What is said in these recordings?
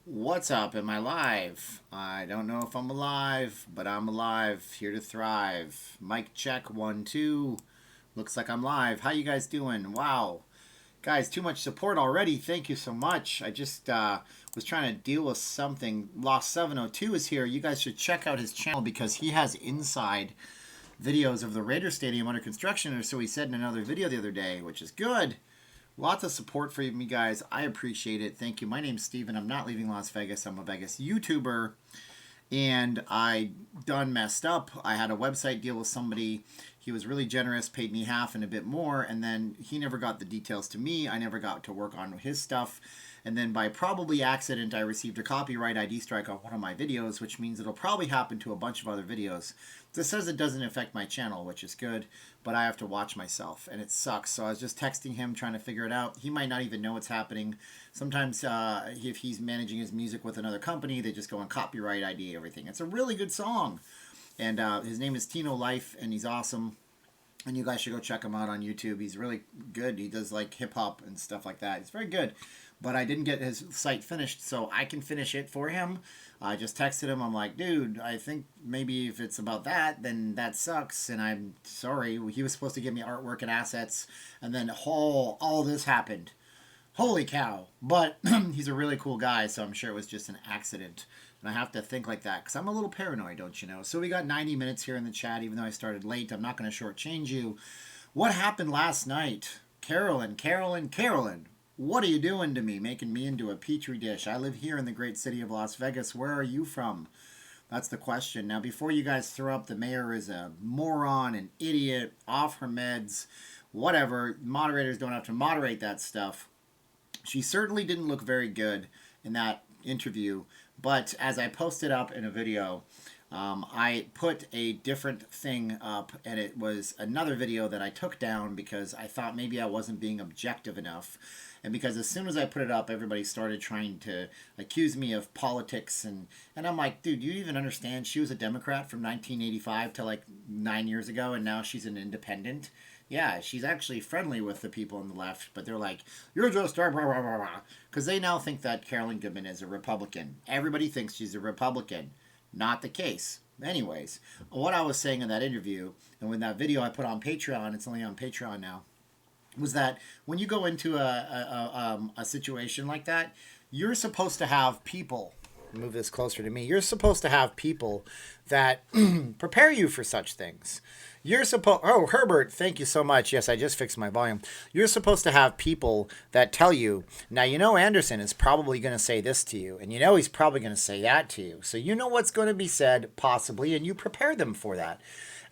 What's up? Am I live? I don't know if I'm alive, but I'm alive, here to thrive. Mic check, 1, 2. Looks like I'm live. How you guys doing? Wow. Guys, too much support already. Thank you so much. I just was trying to deal with something. Lost 702 is here. You guys should check out his channel because he has inside videos of the Raider Stadium under construction, or so he said in another video the other day, which is good. Lots of support for me, guys. I appreciate it. Thank you. My name's Steven. I'm not leaving Las Vegas. I'm a Vegas YouTuber. And I done messed up. I had a website deal with somebody. He was really generous, paid me half and a bit more. And then he never got the details to me. I never got to work on his stuff. And then by probably accident, I received a copyright ID strike on one of my videos, which means it'll probably happen to a bunch of other videos. This says it doesn't affect my channel, which is good, but I have to watch myself, and it sucks. So I was just texting him, trying to figure it out. He might not even know what's happening. Sometimes if he's managing his music with another company, they just go on copyright ID, everything. It's a really good song. And his name is Tino Life, and he's awesome. And you guys should go check him out on YouTube. He's really good. He does like hip hop and stuff like that. He's very good. But I didn't get his site finished, so I can finish it for him. I just texted him. I'm like, dude, I think maybe if it's about that, then that sucks. And I'm sorry. He was supposed to give me artwork and assets. And then all this happened. Holy cow. But he's a really cool guy, so I'm sure it was just an accident. And I have to think like that because I'm a little paranoid, don't you know? So we got 90 minutes here in the chat, even though I started late. I'm not going to shortchange you. What happened last night? Carolyn. What are you doing to me, making me into a petri dish? I live here in the great city of Las Vegas. Where are you from? That's the question. Now, before you guys throw up the mayor is a moron, an idiot, off her meds, whatever, moderators don't have to moderate that stuff. She certainly didn't look very good in that interview, but as I posted up in a video, I put a different thing up, and it was another video that I took down because I thought maybe I wasn't being objective enough. And because as soon as I put it up, everybody started trying to accuse me of politics. And I'm like, dude, do you even understand? She was a Democrat from 1985 to like 9 years ago, and now she's an independent. Yeah, she's actually friendly with the people on the left, but they're like, you're just blah, blah, blah, blah, because they now think that Carolyn Goodman is a Republican. Everybody thinks she's a Republican. Not the case. Anyways, what I was saying in that interview, and when that video I put on Patreon, it's only on Patreon now, was that when you go into a situation like that, you're supposed to have people. Move this closer to me. You're supposed to have people that prepare you for such things. You're supposed. Oh, Herbert, thank you so much. Yes, I just fixed my volume. You're supposed to have people that tell you. Now, you know Anderson is probably going to say this to you, and you know he's probably going to say that to you. So you know what's going to be said, possibly, and you prepare them for that.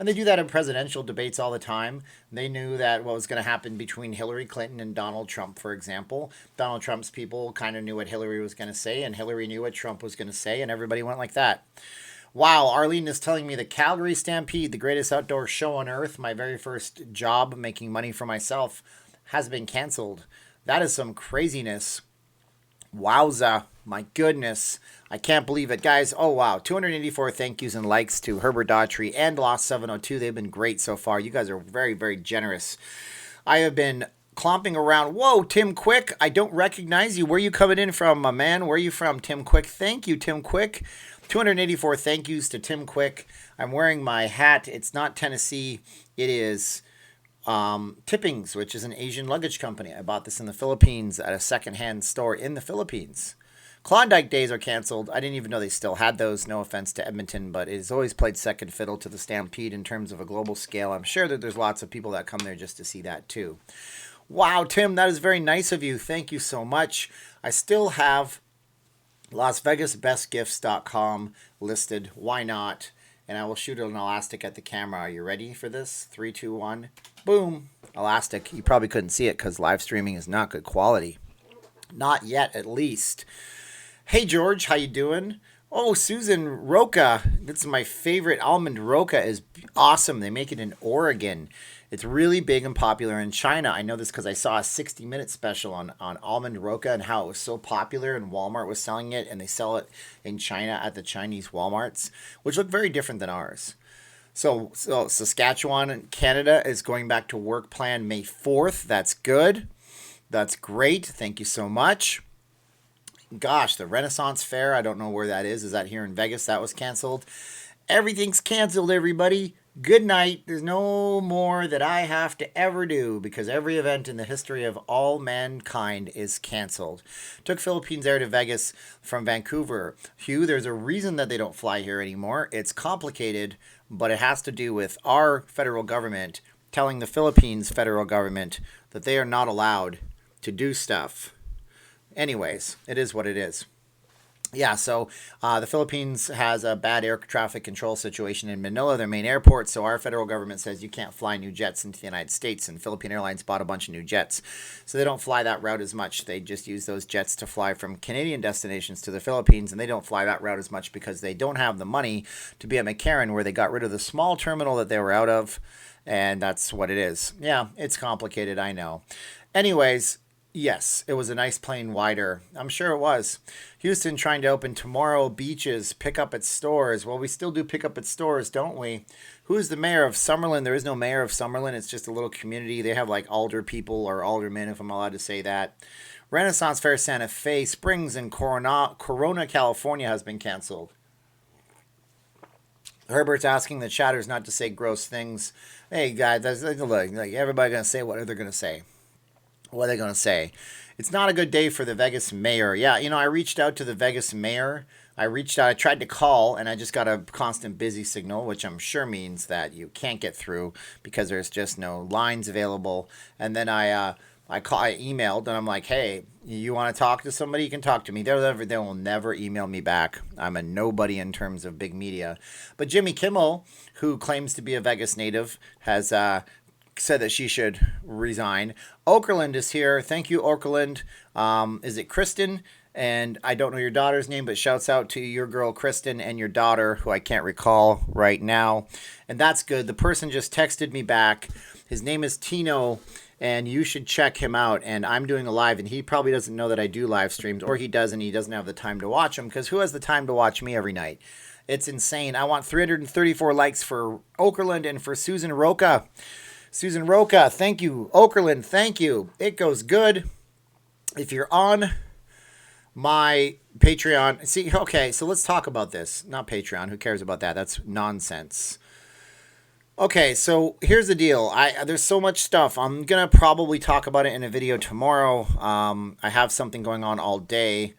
And they do that in presidential debates all the time. They knew that what was going to happen between Hillary Clinton and Donald Trump, for example. Donald Trump's people kind of knew what Hillary was going to say, and Hillary knew what Trump was going to say, and everybody went like that. Wow, Arlene is telling me the Calgary Stampede, the greatest outdoor show on earth, my very first job making money for myself, has been canceled. That is some craziness. Wowza. My goodness. I can't believe it. Guys, oh wow. 284 thank yous and likes to Herbert Daughtry and Lost 702. They've been great so far. You guys are very, very generous. I have been clomping around. Whoa, Tim Quick. I don't recognize you. Where are you coming in from, my man? Where are you from, Tim Quick? Thank you, Tim Quick. 284 thank yous to Tim Quick. I'm wearing my hat. It's not Tennessee. It is Tippings, which is an Asian luggage company. I bought this in the Philippines at a secondhand store in the Philippines. Klondike days are canceled. I didn't even know they still had those. No offense to Edmonton, but it has always played second fiddle to the Stampede in terms of a global scale. I'm sure that there's lots of people that come there just to see that too. Wow, Tim, that is very nice of you. Thank you so much. I still have LasVegasBestGifts.com listed. Why not? And I will shoot an elastic at the camera. Are you ready for this? 3, 2, 1. Boom. Elastic. You probably couldn't see it because live streaming is not good quality. Not yet, at least. Hey, George. How you doing? Oh, Susan Roca. That's my favorite. Almond Roca is awesome. They make it in Oregon. It's really big and popular in China. I know this because I saw a 60-minute special on almond roca and how it was so popular, and Walmart was selling it, and they sell it in China at the Chinese Walmarts, which look very different than ours. So Saskatchewan, Canada is going back to work plan May 4th. That's good. That's great. Thank you so much. Gosh, the Renaissance Fair, I don't know where that is. Is that here in Vegas? That was canceled. Everything's canceled, everybody. Good night. There's no more that I have to ever do because every event in the history of all mankind is canceled. Took Philippines Air to Vegas from Vancouver. Hugh, there's a reason that they don't fly here anymore. It's complicated, but it has to do with our federal government telling the Philippines federal government that they are not allowed to do stuff. Anyways, it is what it is. Yeah, so the Philippines has a bad air traffic control situation in Manila, their main airport. So our federal government says you can't fly new jets into the United States, and Philippine Airlines bought a bunch of new jets. So they don't fly that route as much. They just use those jets to fly from Canadian destinations to the Philippines, and they don't fly that route as much because they don't have the money to be at Mckinnon, where they got rid of the small terminal that they were out of, and that's what it is. Yeah, it's complicated, I know. Anyways, yes, it was a nice plane wider. I'm sure it was. Houston trying to open tomorrow beaches, pick up at stores. Well, we still do pick up at stores, don't we? Who's the mayor of Summerlin? There is no mayor of Summerlin. It's just a little community. They have like alder people or aldermen, if I'm allowed to say that. Renaissance Fair Santa Fe Springs in Corona, California has been canceled. Herbert's asking the chatters not to say gross things. Hey, guys, look, like everybody going to say what they're going to say. What are they going to say? It's not a good day for the Vegas mayor. Yeah, I reached out to the Vegas mayor. I tried to call, and I just got a constant busy signal, which I'm sure means that you can't get through because there's just no lines available. And then I emailed, and I'm like, hey, you want to talk to somebody? You can talk to me. They will never email me back. I'm a nobody in terms of big media. But Jimmy Kimmel, who claims to be a Vegas native, has said that she should resign. Okerlund is here. Thank you, Okerlund. Is it Kristen? And I don't know your daughter's name, but shouts out to your girl, Kristen, and your daughter, who I can't recall right now. And that's good. The person just texted me back. His name is Tino, and you should check him out. And I'm doing a live, and he probably doesn't know that I do live streams, or he does, and he doesn't have the time to watch them, because who has the time to watch me every night? It's insane. I want 334 likes for Okerlund and for Susan Roca. Susan Roca, thank you. Okerlund, thank you. It goes good. If you're on my Patreon, see, okay, so let's talk about this. Not Patreon. Who cares about that? That's nonsense. Okay, so here's the deal. There's so much stuff. I'm going to probably talk about it in a video tomorrow. I have something going on all day.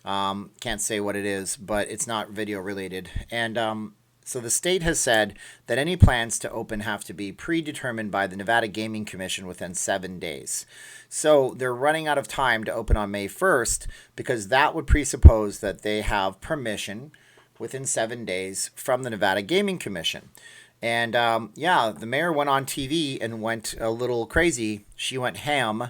Can't say what it is, but it's not video related. And so the state has said that any plans to open have to be predetermined by the Nevada Gaming Commission within 7 days. So they're running out of time to open on May 1st because that would presuppose that they have permission within 7 days from the Nevada Gaming Commission. And yeah, the mayor went on TV and went a little crazy. She went ham.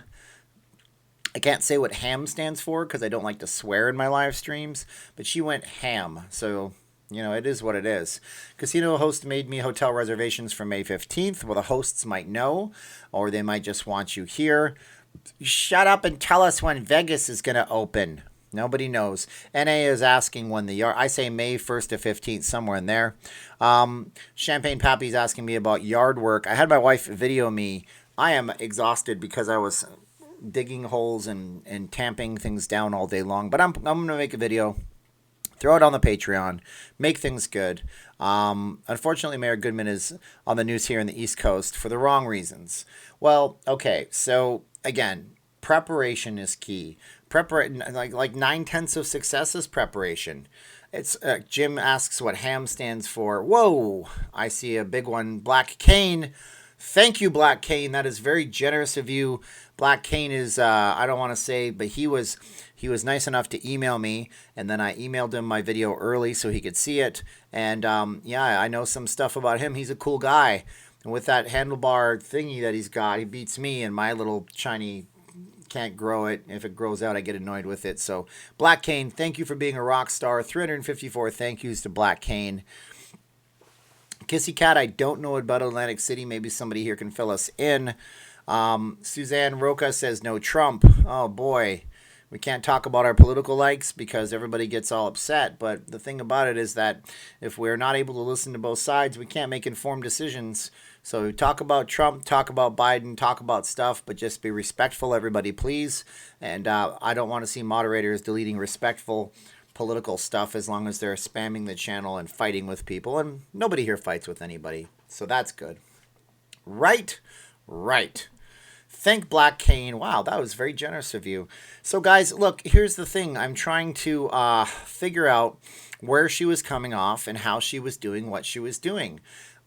I can't say what ham stands for because I don't like to swear in my live streams, but she went ham. So it is what it is. Casino host made me hotel reservations for May 15th. Well, the hosts might know, or they might just want you here. Shut up and tell us when Vegas is going to open. Nobody knows. NA is asking when the yard. I say May 1st to 15th, somewhere in there. Champagne Pappy's asking me about yard work. I had my wife video me. I am exhausted because I was digging holes and tamping things down all day long. But I'm going to make a video. Throw it on the Patreon. Make things good. Unfortunately, Mayor Goodman is on the news here in the East Coast for the wrong reasons. Well, okay. So, again, preparation is key. Like 9/10 of success is preparation. It's Jim asks what ham stands for. Whoa! I see a big one. Black Cane. Thank you, Black Cane. That is very generous of you. Black Cane is, I don't want to say, but he was nice enough to email me, and then I emailed him my video early so he could see it. And yeah, I know some stuff about him. He's a cool guy. And with that handlebar thingy that he's got, he beats me, and my little shiny can't grow it. If it grows out, I get annoyed with it. So, Black Cane, thank you for being a rock star. 354 thank yous to Black Cane. Kissy Cat, I don't know about Atlantic City. Maybe somebody here can fill us in. Suzanne Roca says no Trump. Oh, boy. We can't talk about our political likes because everybody gets all upset. But the thing about it is that if we're not able to listen to both sides, we can't make informed decisions. So talk about Trump, talk about Biden, talk about stuff, but just be respectful, everybody, please. And I don't want to see moderators deleting respectful political stuff as long as they're spamming the channel and fighting with people. And nobody here fights with anybody. So that's good. Right. Thank Black Cane. Wow, that was very generous of you. So guys, look, here's the thing. I'm trying to figure out where she was coming off and how she was doing what she was doing.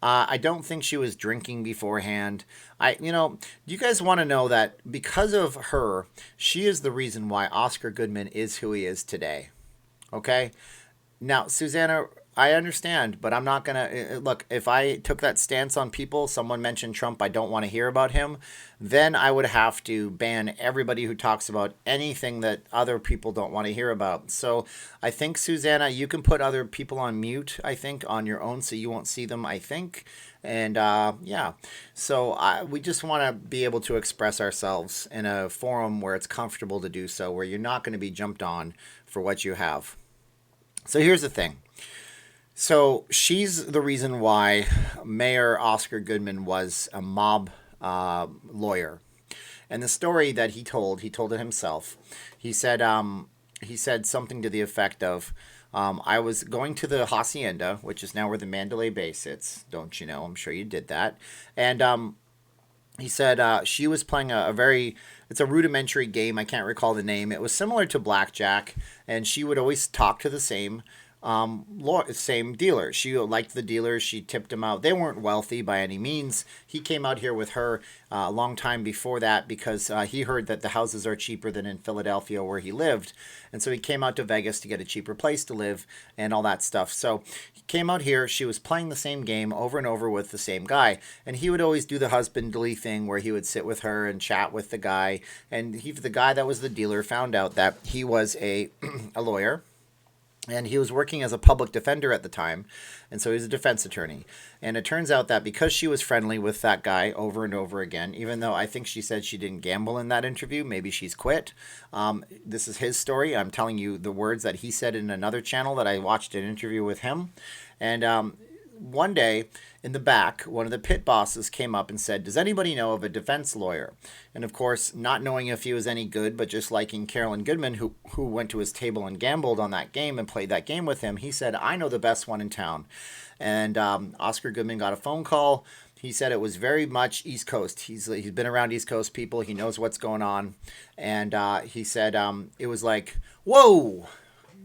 I don't think she was drinking beforehand. Do you guys want to know that because of her, she is the reason why Oscar Goodman is who he is today. Okay? Now, Susanna, I understand, but I'm not going to... Look, if I took that stance on people, someone mentioned Trump, I don't want to hear about him, then I would have to ban everybody who talks about anything that other people don't want to hear about. So I think, Susanna, you can put other people on mute, I think, on your own so you won't see them, I think. And yeah, so we just want to be able to express ourselves in a forum where it's comfortable to do so, where you're not going to be jumped on for what you have. So here's the thing. So she's the reason why Mayor Oscar Goodman was a mob lawyer. And the story that he told it himself. He said something to the effect of, I was going to the Hacienda, which is now where the Mandalay Bay sits. Don't you know? I'm sure you did that. And he said she was playing it's a rudimentary game. I can't recall the name. It was similar to blackjack, and she would always talk to the same dealer. She liked the dealers. She tipped them out. They weren't wealthy by any means. He came out here with her a long time before that because he heard that the houses are cheaper than in Philadelphia where he lived. And so he came out to Vegas to get a cheaper place to live and all that stuff. So he came out here. She was playing the same game over and over with the same guy. And he would always do the husbandly thing where he would sit with her and chat with the guy. And the guy that was the dealer found out that he was a lawyer. And he was working as a public defender at the time, and so he was a defense attorney. And it turns out that because she was friendly with that guy over and over again, even though I think she said she didn't gamble in that interview, maybe she's quit. This is his story. I'm telling you the words that he said in another channel that I watched an interview with him. And one day in the back, one of the pit bosses came up and said, "Does anybody know of a defense lawyer?" And of course, not knowing if he was any good, but just liking Carolyn Goodman, who went to his table and gambled on that game and played that game with him, he said, "I know the best one in town." And Oscar Goodman got a phone call. He said it was very much East Coast. He's been around East Coast people. He knows what's going on. And he said it was like, whoa,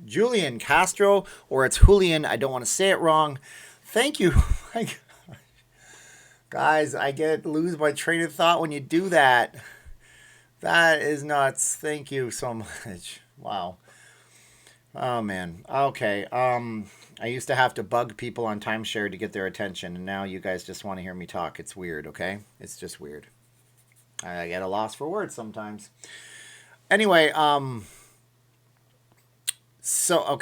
Julian Castro, or it's Julian. I don't want to say it wrong. Thank you. Guys, I lose my train of thought when you do that. That is nuts. Thank you so much. Wow. Oh, man. Okay. I used to have to bug people on timeshare to get their attention, and now you guys just want to hear me talk. It's weird, okay? It's just weird. I get a loss for words sometimes. Anyway, So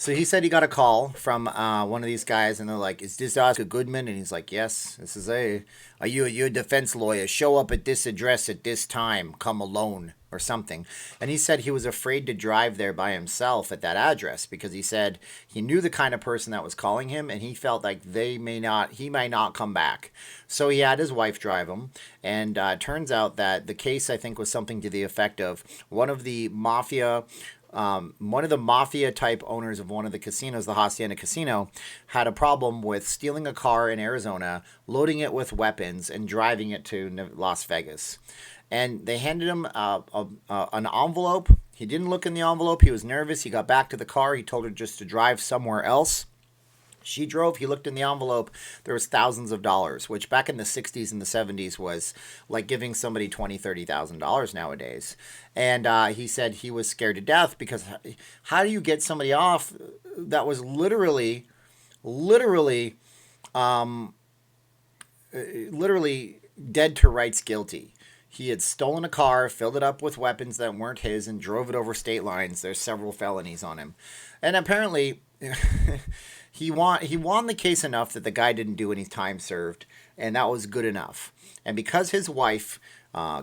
he said he got a call from one of these guys, and they're like, "Is this Oscar Goodman?" And he's like, "Yes, this is are you a defense lawyer? Show up at this address at this time. Come alone," or something. And he said he was afraid to drive there by himself at that address because he said he knew the kind of person that was calling him, and he felt like he might not come back. So he had his wife drive him, and turns out that the case, I think, was something to the effect of one of the mafia type owners of one of the casinos, the Hacienda Casino, had a problem with stealing a car in Arizona, loading it with weapons, and driving it to Las Vegas. And they handed him an envelope. He didn't look in the envelope. He was nervous. He got back to the car. He told her just to drive somewhere else. She drove. He looked in the envelope. There was thousands of dollars, which back in the 60s and the 70s was like giving somebody $20,000, $30,000 nowadays. And he said he was scared to death because how do you get somebody off that was literally dead to rights guilty? He had stolen a car, filled it up with weapons that weren't his, and drove it over state lines. There's several felonies on him. And apparently he won the case enough that the guy didn't do any time served, and that was good enough. And because his wife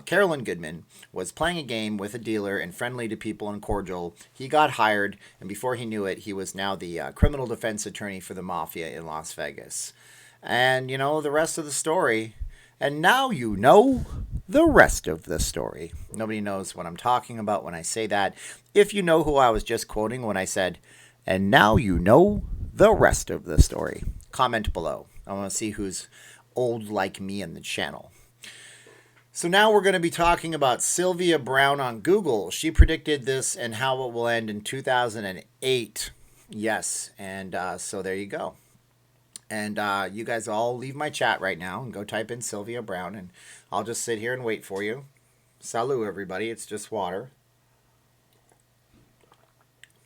Carolyn Goodman was playing a game with a dealer and friendly to people and cordial. He got hired, and before he knew it, he was now the criminal defense attorney for the mafia in Las Vegas. And, you know, the rest of the story. And now you know the rest of the story. Nobody knows what I'm talking about when I say that. If you know who I was just quoting when I said, and now you know the rest of the story. Comment below. I want to see who's old like me in the channel. So now we're going to be talking about Sylvia Browne on Google. She predicted this and how it will end in 2008. Yes, and so there you go. And you guys all leave my chat right now and go type in Sylvia Browne, and I'll just sit here and wait for you. Salut, everybody. It's just water.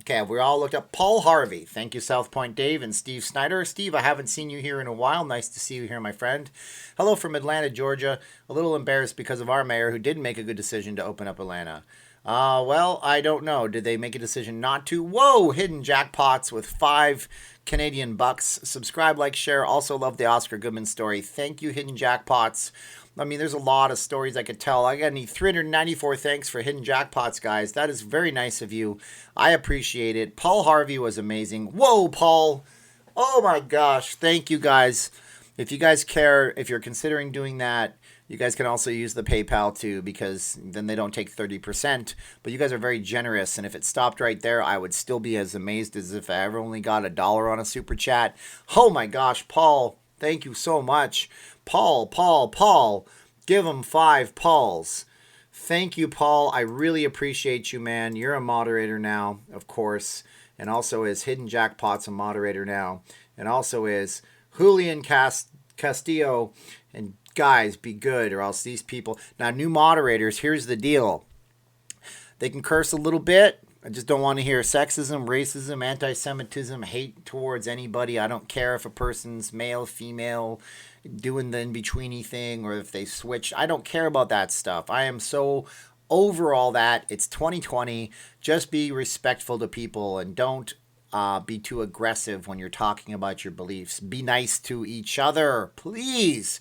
Okay, have we all looked up Paul Harvey? Thank you, South Point Dave and Steve Snyder. Steve, I haven't seen you here in a while. Nice to see you here, my friend. Hello from Atlanta, Georgia. A little embarrassed because of our mayor who didn't make a good decision to open up Atlanta. Well, I don't know. Did they make a decision not to? Whoa, hidden jackpots with 5 Canadian bucks. Subscribe, like, share. Also love the Oscar Goodman story. Thank you, hidden jackpots. I mean, there's a lot of stories I could tell. I got 394 thanks for hidden jackpots, guys. That is very nice of you. I appreciate it. Paul Harvey was amazing. Whoa, Paul. Oh, my gosh. Thank you, guys. If you guys care, if you're considering doing that, you guys can also use the PayPal, too, because then they don't take 30%. But you guys are very generous, and if it stopped right there, I would still be as amazed as if I ever only got $1 on a Super Chat. Oh, my gosh, Paul, thank you so much. Paul. Give him 5 Pauls. Thank you, Paul. I really appreciate you, man. You're a moderator now, of course. And also is Hidden Jackpot's a moderator now. And also is Julian Castillo. And guys, be good or else these people... Now, new moderators, here's the deal. They can curse a little bit. I just don't want to hear sexism, racism, anti-Semitism, hate towards anybody. I don't care if a person's male, female, doing the in-betweeny thing, or if they switch. I don't care about that stuff. I am so over all that. It's 2020. Just be respectful to people and don't be too aggressive when you're talking about your beliefs. Be nice to each other, please.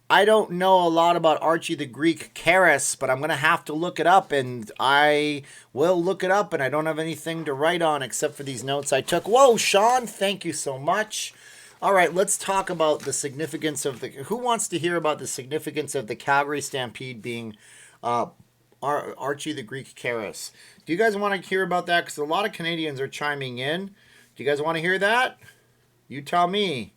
I don't know a lot about Archie the Greek Charis, but I'm going to have to look it up, and I will look it up, and I don't have anything to write on except for these notes I took. Whoa, Sean, thank you so much. All right, let's talk about the significance of the... Who wants to hear about the significance of the Calgary Stampede being Archie the Greek Charis? Do you guys want to hear about that? Because a lot of Canadians are chiming in. Do you guys want to hear that? You tell me.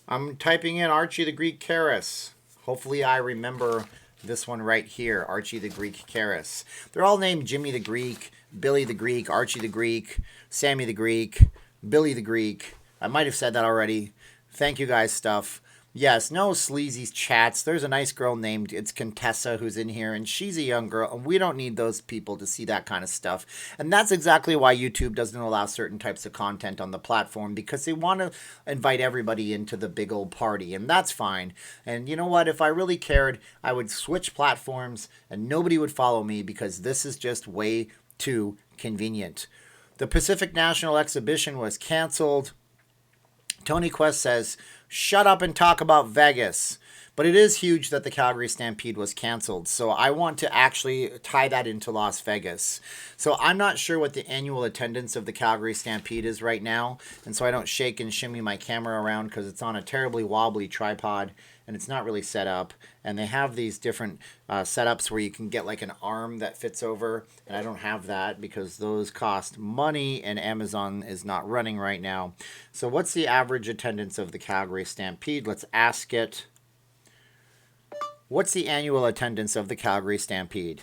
I'm typing in Archie the Greek Charis. Hopefully I remember this one right here, Archie the Greek Charis. They're all named Jimmy the Greek, Billy the Greek, Archie the Greek, Sammy the Greek, Billy the Greek. I might have said that already. Thank you guys stuff. Yes, no sleazy chats. There's a nice girl named, it's Contessa, who's in here, and she's a young girl, and we don't need those people to see that kind of stuff. And that's exactly why YouTube doesn't allow certain types of content on the platform, because they want to invite everybody into the big old party, and that's fine. And you know what? If I really cared, I would switch platforms, and nobody would follow me, because this is just way too convenient. The Pacific National Exhibition was canceled. Tony Quest says, shut up and talk about Vegas. But it is huge that the Calgary Stampede was canceled. So I want to actually tie that into Las Vegas. So I'm not sure what the annual attendance of the Calgary Stampede is right now. And so I don't shake and shimmy my camera around because it's on a terribly wobbly tripod. And it's not really set up. And they have these different setups where you can get like an arm that fits over. And I don't have that because those cost money and Amazon is not running right now. So what's the average attendance of the Calgary Stampede? Let's ask it. What's the annual attendance of the Calgary Stampede?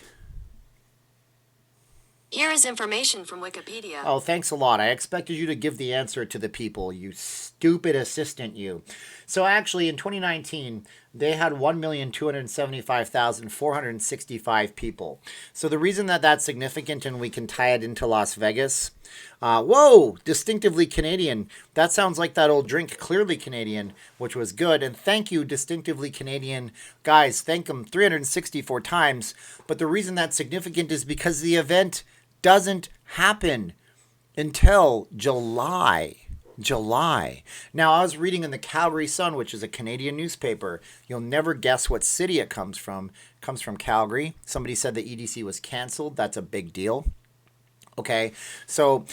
Here is information from Wikipedia. Oh, thanks a lot. I expected you to give the answer to the people, you stupid assistant, you. So actually, in 2019, they had 1,275,465 people. So the reason that that's significant, and we can tie it into Las Vegas, whoa, distinctively Canadian. That sounds like that old drink, Clearly Canadian, which was good. And thank you, distinctively Canadian. Guys, thank them 364 times. But the reason that's significant is because the event doesn't happen until July. July. Now, I was reading in the Calgary Sun, which is a Canadian newspaper. You'll never guess what city it comes from. It comes from Calgary. Somebody said the EDC was canceled. That's a big deal. Okay, so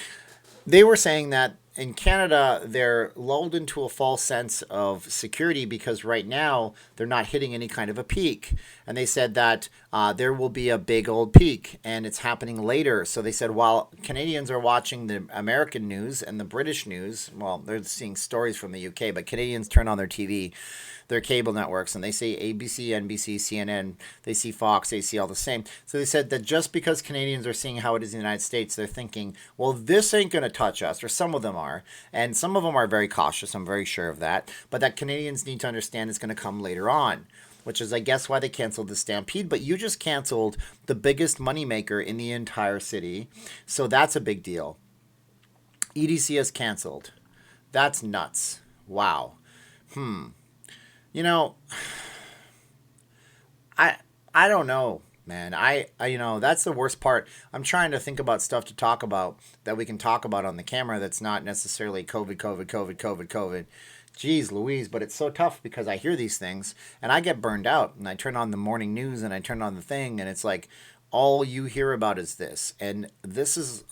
they were saying that in Canada, they're lulled into a false sense of security because right now they're not hitting any kind of a peak. And they said that there will be a big old peak and it's happening later. So they said while Canadians are watching the American news and the British news, well, they're seeing stories from the UK, but Canadians turn on their TV, their cable networks, and they see ABC, NBC, CNN, they see Fox, they see all the same. So they said that just because Canadians are seeing how it is in the United States, they're thinking, well, this ain't going to touch us, or some of them are. And some of them are very cautious, I'm very sure of that. But that Canadians need to understand it's going to come later on, which is, I guess, why they canceled the Stampede. But you just canceled the biggest moneymaker in the entire city. So that's a big deal. EDC is canceled. That's nuts. Wow. You know, I don't know, man. I that's the worst part. I'm trying to think about stuff to talk about that we can talk about on the camera that's not necessarily COVID. Jeez Louise, but it's so tough because I hear these things and I get burned out and I turn on the morning news and I turn on the thing and it's like all you hear about is this. And this is,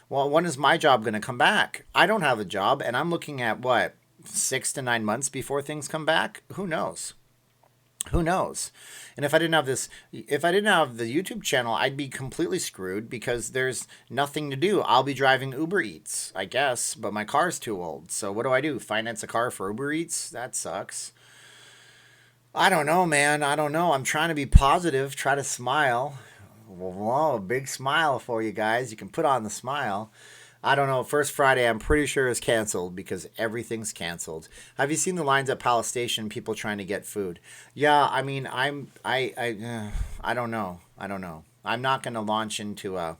well, when is my job going to come back? I don't have a job and I'm looking at what? 6 to 9 months before things come back. Who knows? Who knows? And if I didn't have the YouTube channel, I'd be completely screwed because there's nothing to do. I'll be driving Uber Eats, I guess, but my car's too old. So what do? Finance a car for Uber Eats? That sucks. I don't know, man. I don't know. I'm trying to be positive, try to smile. Whoa, a big smile for you guys. You can put on the smile. I don't know. First Friday, I'm pretty sure is canceled because everything's canceled. Have you seen the lines at Palace Station? People trying to get food. Yeah, I mean, I don't know. I don't know. I'm not going to launch into a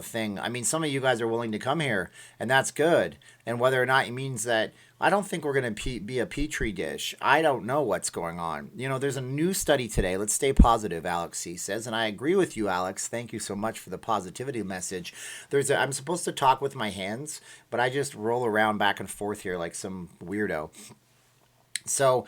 thing. I mean, some of you guys are willing to come here, and that's good. And whether or not it means that I don't think we're going to be a petri dish. I don't know what's going on. You know, there's a new study today. Let's stay positive, Alex C says, and I agree with you, Alex. Thank you so much for the positivity message. I'm supposed to talk with my hands, but I just roll around back and forth here like some weirdo. So,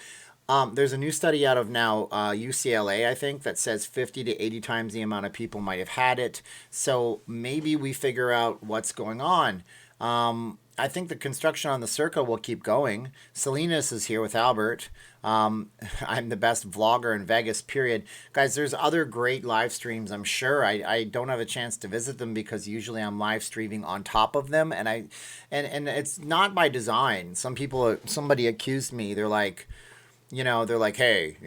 there's a new study out of now UCLA, I think, that says 50 to 80 times the amount of people might have had it. So maybe we figure out what's going on. I think the construction on the Circa will keep going. Salinas is here with Albert. I'm the best vlogger in Vegas, period. Guys, there's other great live streams, I'm sure. I don't have a chance to visit them because usually I'm live streaming on top of them. And it's not by design. Somebody accused me. They're like, hey,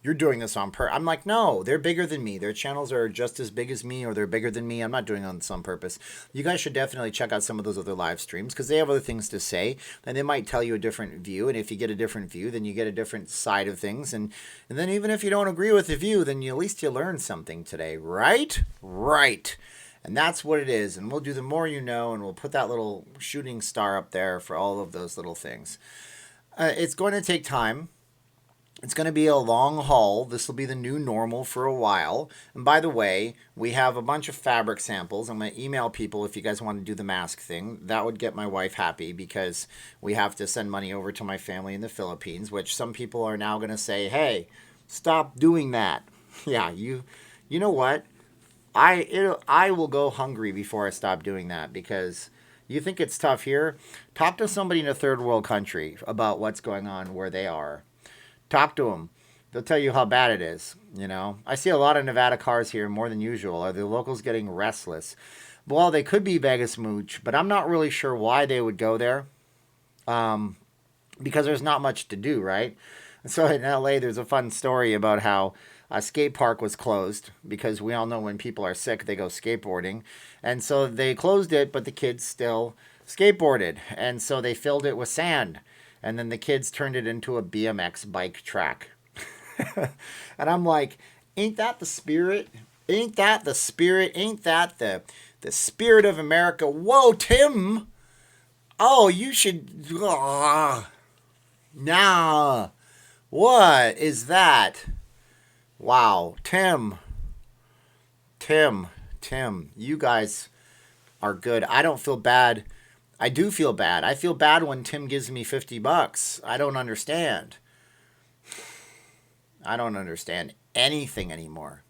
you're doing this on purpose. I'm like, no, they're bigger than me. Their channels are just as big as me or they're bigger than me. I'm not doing it on some purpose. You guys should definitely check out some of those other live streams because they have other things to say and they might tell you a different view. And if you get a different view, then you get a different side of things. And then even if you don't agree with the view, then at least you learned something today, right? Right. And that's what it is. And we'll do the more you know, and we'll put that little shooting star up there for all of those little things. It's going to take time. It's going to be a long haul. This will be the new normal for a while. And by the way, we have a bunch of fabric samples. I'm going to email people if you guys want to do the mask thing. That would get my wife happy because we have to send money over to my family in the Philippines, which some people are now going to say, hey, stop doing that. Yeah, you know what? I will go hungry before I stop doing that because you think it's tough here? Talk to somebody in a third world country about what's going on where they are. Talk to them. They'll tell you how bad it is, I see a lot of Nevada cars here, more than usual. Are the locals getting restless? Well, they could be Vegas mooch, but I'm not really sure why they would go there. Because there's not much to do, right? And so in LA, there's a fun story about how a skate park was closed because we all know when people are sick, they go skateboarding. And so they closed it, but the kids still skateboarded. And so they filled it with sand. And then the kids turned it into a BMX bike track. And I'm like, ain't that the spirit? Ain't that the spirit? Ain't that the spirit of America? Whoa, Tim. Oh, you should. Nah. What is that? Wow. Tim. You guys are good. I don't feel bad. I do feel bad. I feel bad when Tim gives me $50. I don't understand. I don't understand anything anymore.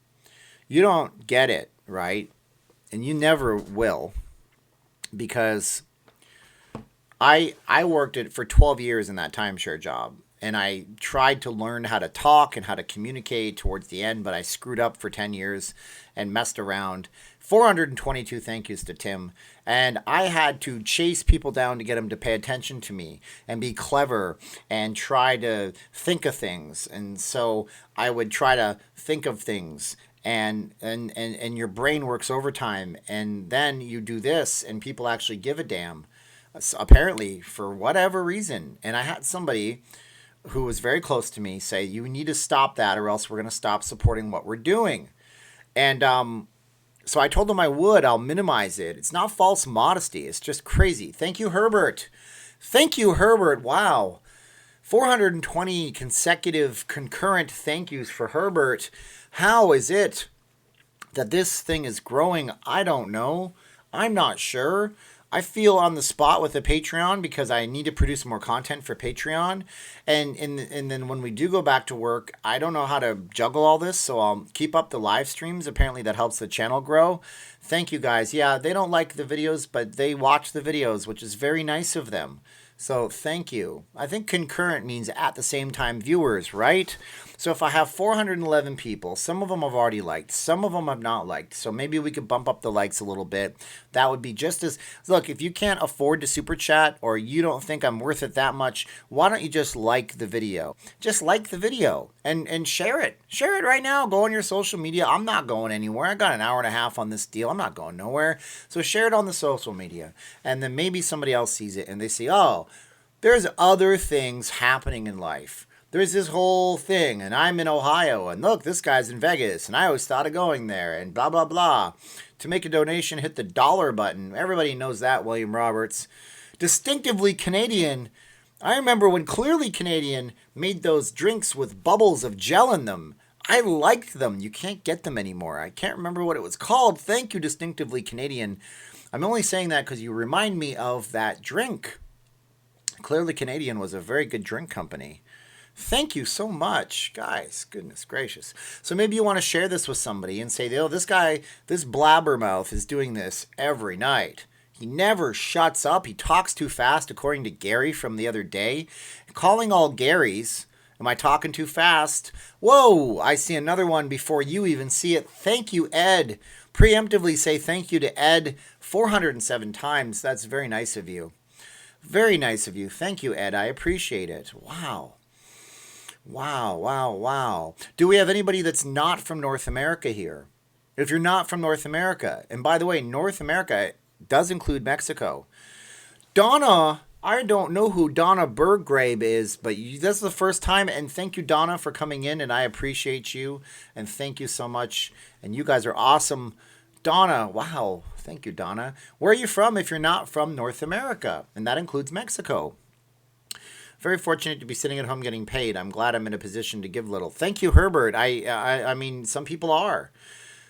You don't get it, right? And you never will, because I worked it for 12 years in that timeshare job, and I tried to learn how to talk and how to communicate towards the end, but I screwed up for 10 years and messed around. 422 thank yous to Tim. And I had to chase people down to get them to pay attention to me and be clever and try to think of things. And so I would try to think of things, and your brain works overtime, and then you do this and people actually give a damn, apparently, for whatever reason. And I had somebody who was very close to me say, you need to stop that, or else we're going to stop supporting what we're doing. And so I told him I would. I'll minimize it. It's not false modesty. It's just crazy. Thank you, Herbert. Thank you, Herbert. Wow. 420 consecutive concurrent thank yous for Herbert. How is it that this thing is growing? I don't know. I'm not sure. I feel on the spot with the Patreon because I need to produce more content for Patreon. And then when we do go back to work, I don't know how to juggle all this, so I'll keep up the live streams. Apparently that helps the channel grow. Thank you, guys. Yeah, they don't like the videos, but they watch the videos, which is very nice of them. So thank you. I think concurrent means at the same time viewers, right? So if I have 411 people, some of them have already liked, some of them have not liked. So maybe we could bump up the likes a little bit. That would be just as... Look, if you can't afford to super chat, or you don't think I'm worth it that much, why don't you just like the video? Just like the video and share it. Share it right now. Go on your social media. I'm not going anywhere. I got an hour and a half on this deal. I'm not going nowhere. So share it on the social media. And then maybe somebody else sees it and they say, oh, there's other things happening in life. There's this whole thing, and I'm in Ohio, and look, this guy's in Vegas, and I always thought of going there, and blah, blah, blah. To make a donation, hit the dollar button. Everybody knows that, William Roberts. Distinctively Canadian. I remember when Clearly Canadian made those drinks with bubbles of gel in them. I liked them. You can't get them anymore. I can't remember what it was called. Thank you, Distinctively Canadian. I'm only saying that because you remind me of that drink. Clearly Canadian was a very good drink company. Thank you so much, guys. Goodness gracious. So maybe you want to share this with somebody and say, oh, this guy, this blabbermouth is doing this every night. He never shuts up. He talks too fast, according to Gary from the other day. Calling all Garys. Am I talking too fast? Whoa, I see another one before you even see it. Thank you, Ed. Preemptively say thank you to Ed 407 times. That's very nice of you. Very nice of you. Thank you, Ed. I appreciate it. Wow. Wow, wow, wow. Do we have anybody that's not from North America here? If you're not from North America, and by the way, North America does include Mexico. Donna, I don't know who Donna Berggrabe is, but this is the first time, and thank you, Donna, for coming in, and I appreciate you, and thank you so much, and you guys are awesome. Donna, wow, thank you, Donna. Where are you from if you're not from North America? And that includes Mexico. Very fortunate to be sitting at home getting paid. I'm glad I'm in a position to give little. Thank you, Herbert. I mean, some people are.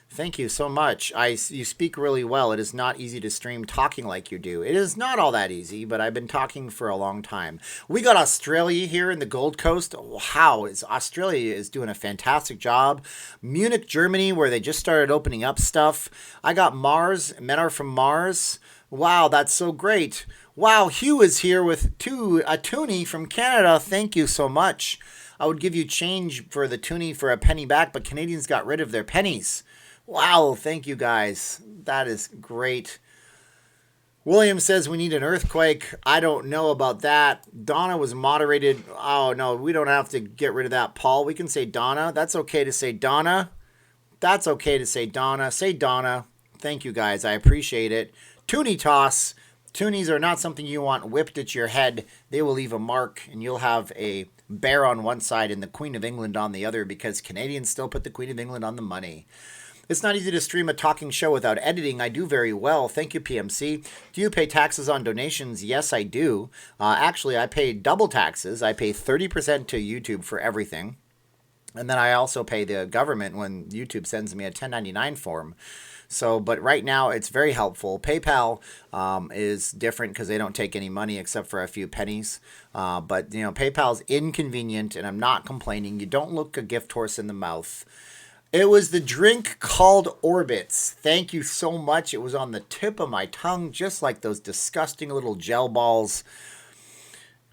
Thank you so much. You speak really well. It is not easy to stream talking like you do. It is not all that easy, but I've been talking for a long time. We got Australia here in the Gold Coast. Wow, Australia is doing a fantastic job. Munich, Germany, where they just started opening up stuff. I got Mars. Men are from Mars. Wow, that's so great. Wow, Hugh is here with a toonie from Canada. Thank you so much. I would give you change for the toonie for a penny back, but Canadians got rid of their pennies. Wow, thank you guys. That is great. William says we need an earthquake. I don't know about that. Donna was moderated. Oh, no, we don't have to get rid of that, Paul. We can say Donna. That's okay to say Donna. That's okay to say Donna. Say Donna. Thank you, guys. I appreciate it. Toonie toss. Toonies are not something you want whipped at your head. They will leave a mark, and you'll have a bear on one side and the Queen of England on the other, because Canadians still put the Queen of England on the money. It's not easy to stream a talking show without editing. I do very well. Thank you, PMC. Do you pay taxes on donations? Yes, I do. Actually, I pay double taxes. I pay 30% to YouTube for everything. And then I also pay the government when YouTube sends me a 1099 form. So, but right now it's very helpful. PayPal is different because they don't take any money except for a few pennies. But PayPal's inconvenient, and I'm not complaining. You don't look a gift horse in the mouth. It was the drink called Orbits. Thank you so much. It was on the tip of my tongue, just like those disgusting little gel balls.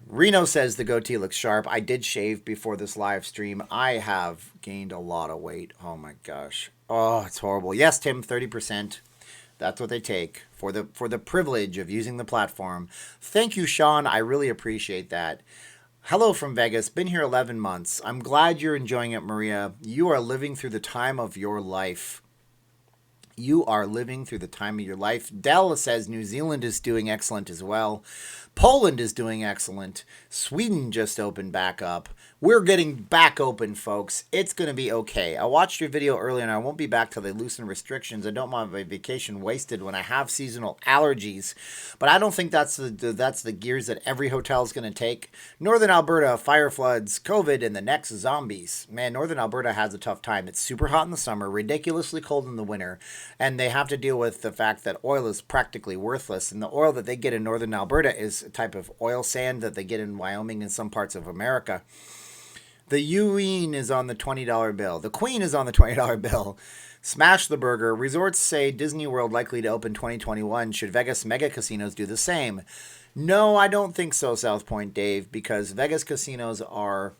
Reno says the goatee looks sharp. I did shave before this live stream. I have gained a lot of weight. Oh my gosh. Oh, it's horrible. Yes, Tim, 30%. That's what they take for the privilege of using the platform. Thank you, Sean. I really appreciate that. Hello from Vegas. Been here 11 months. I'm glad you're enjoying it, Maria. You are living through the time of your life. You are living through the time of your life. Dell says New Zealand is doing excellent as well. Poland is doing excellent. Sweden just opened back up. We're getting back open, folks. It's going to be okay. I watched your video earlier, and I won't be back till they loosen restrictions. I don't want my vacation wasted when I have seasonal allergies. But I don't think that's the gears that every hotel is going to take. Northern Alberta, fire floods, COVID, and the next zombies. Man, Northern Alberta has a tough time. It's super hot in the summer, ridiculously cold in the winter, and they have to deal with the fact that oil is practically worthless. And the oil that they get in Northern Alberta is a type of oil sand that they get in Wyoming and some parts of America. The Ueen is on the $20 bill. The Queen is on the $20 bill. Smash the burger. Resorts say Disney World likely to open 2021. Should Vegas mega casinos do the same? No, I don't think so, South Point Dave, because Vegas casinos are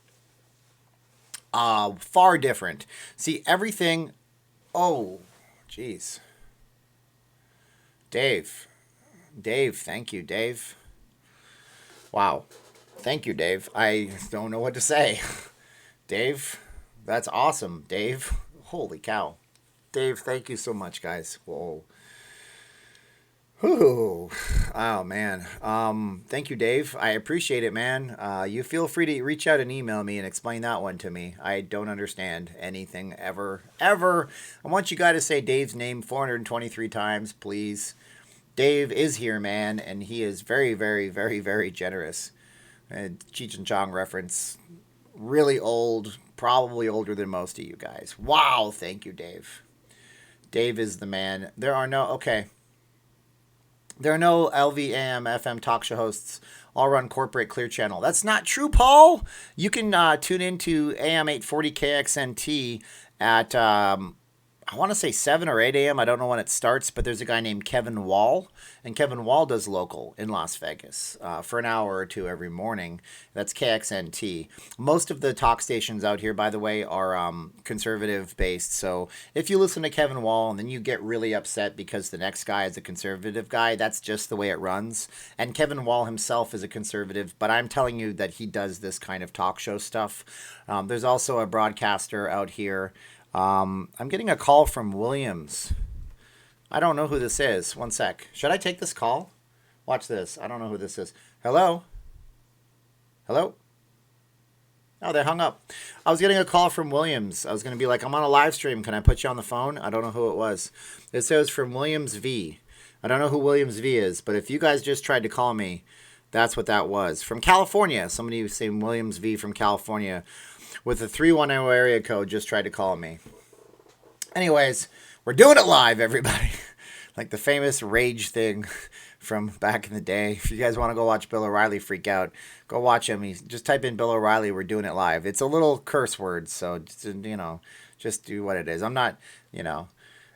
far different. See, everything... Oh, jeez. Dave, thank you, Dave. Wow. Thank you, Dave. I don't know what to say. Dave, that's awesome, Dave. Holy cow. Dave, thank you so much, guys. Whoa. Whew. Oh, man. Thank you, Dave. I appreciate it, man. You feel free to reach out and email me and explain that one to me. I don't understand anything ever. I want you guys to say Dave's name 423 times, please. Dave is here, man, and he is very, very, very, very generous. Cheech and Chong reference. Really old, probably older than most of you guys. Wow, thank you, Dave. Dave is the man. There are no LVAM FM talk show hosts all run corporate Clear Channel. That's not true, Paul. You can tune into AM 840 KXNT at I want to say 7 or 8 a.m. I don't know when it starts, but there's a guy named Kevin Wall, and Kevin Wall does local in Las Vegas for an hour or two every morning. That's KXNT. Most of the talk stations out here, by the way, are conservative-based, so if you listen to Kevin Wall and then you get really upset because the next guy is a conservative guy, that's just the way it runs. And Kevin Wall himself is a conservative, but I'm telling you that he does this kind of talk show stuff. There's also a broadcaster out here. I'm getting a call from Williams. I don't know who this is. One sec. Should I take this call? Watch this. I don't know who this is. Hello? Hello? Oh, they hung up. I was getting a call from Williams. I was going to be like, I'm on a live stream. Can I put you on the phone? I don't know who it was. It says from Williams V. I don't know who Williams V is, but if you guys just tried to call me, that's what that was. From California. Somebody was saying Williams V from California with a 310 area code just tried to call me. Anyways, we're doing it live, everybody. Like the famous Rage thing from back in the day. If you guys want to go watch Bill O'Reilly freak out, go watch him. Just type in Bill O'Reilly, we're doing it live. It's a little curse word, so, just do what it is. I'm not,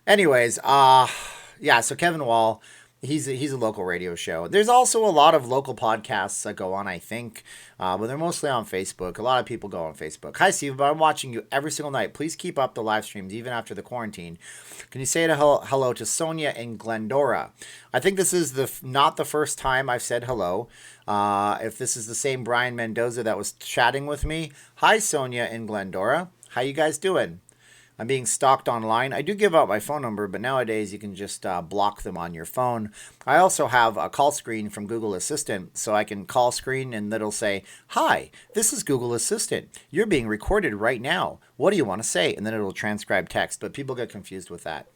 Anyways, yeah, so Kevin Wall, he's a local radio show. There's also a lot of local podcasts that go on, I think, but they're mostly on Facebook. A lot of people go on Facebook. Hi, Steve, I'm watching you every single night. Please keep up the live streams, even after the quarantine. Can you say hello to Sonia in Glendora? I think this is not the first time I've said hello. If this is the same Brian Mendoza that was chatting with me. Hi, Sonia in Glendora. How you guys doing? I'm being stalked online. I do give out my phone number, but nowadays you can just block them on your phone. I also have a call screen from Google Assistant, so I can call screen and it'll say, "Hi, this is Google Assistant. You're being recorded right now. What do you want to say?" And then it'll transcribe text, but people get confused with that.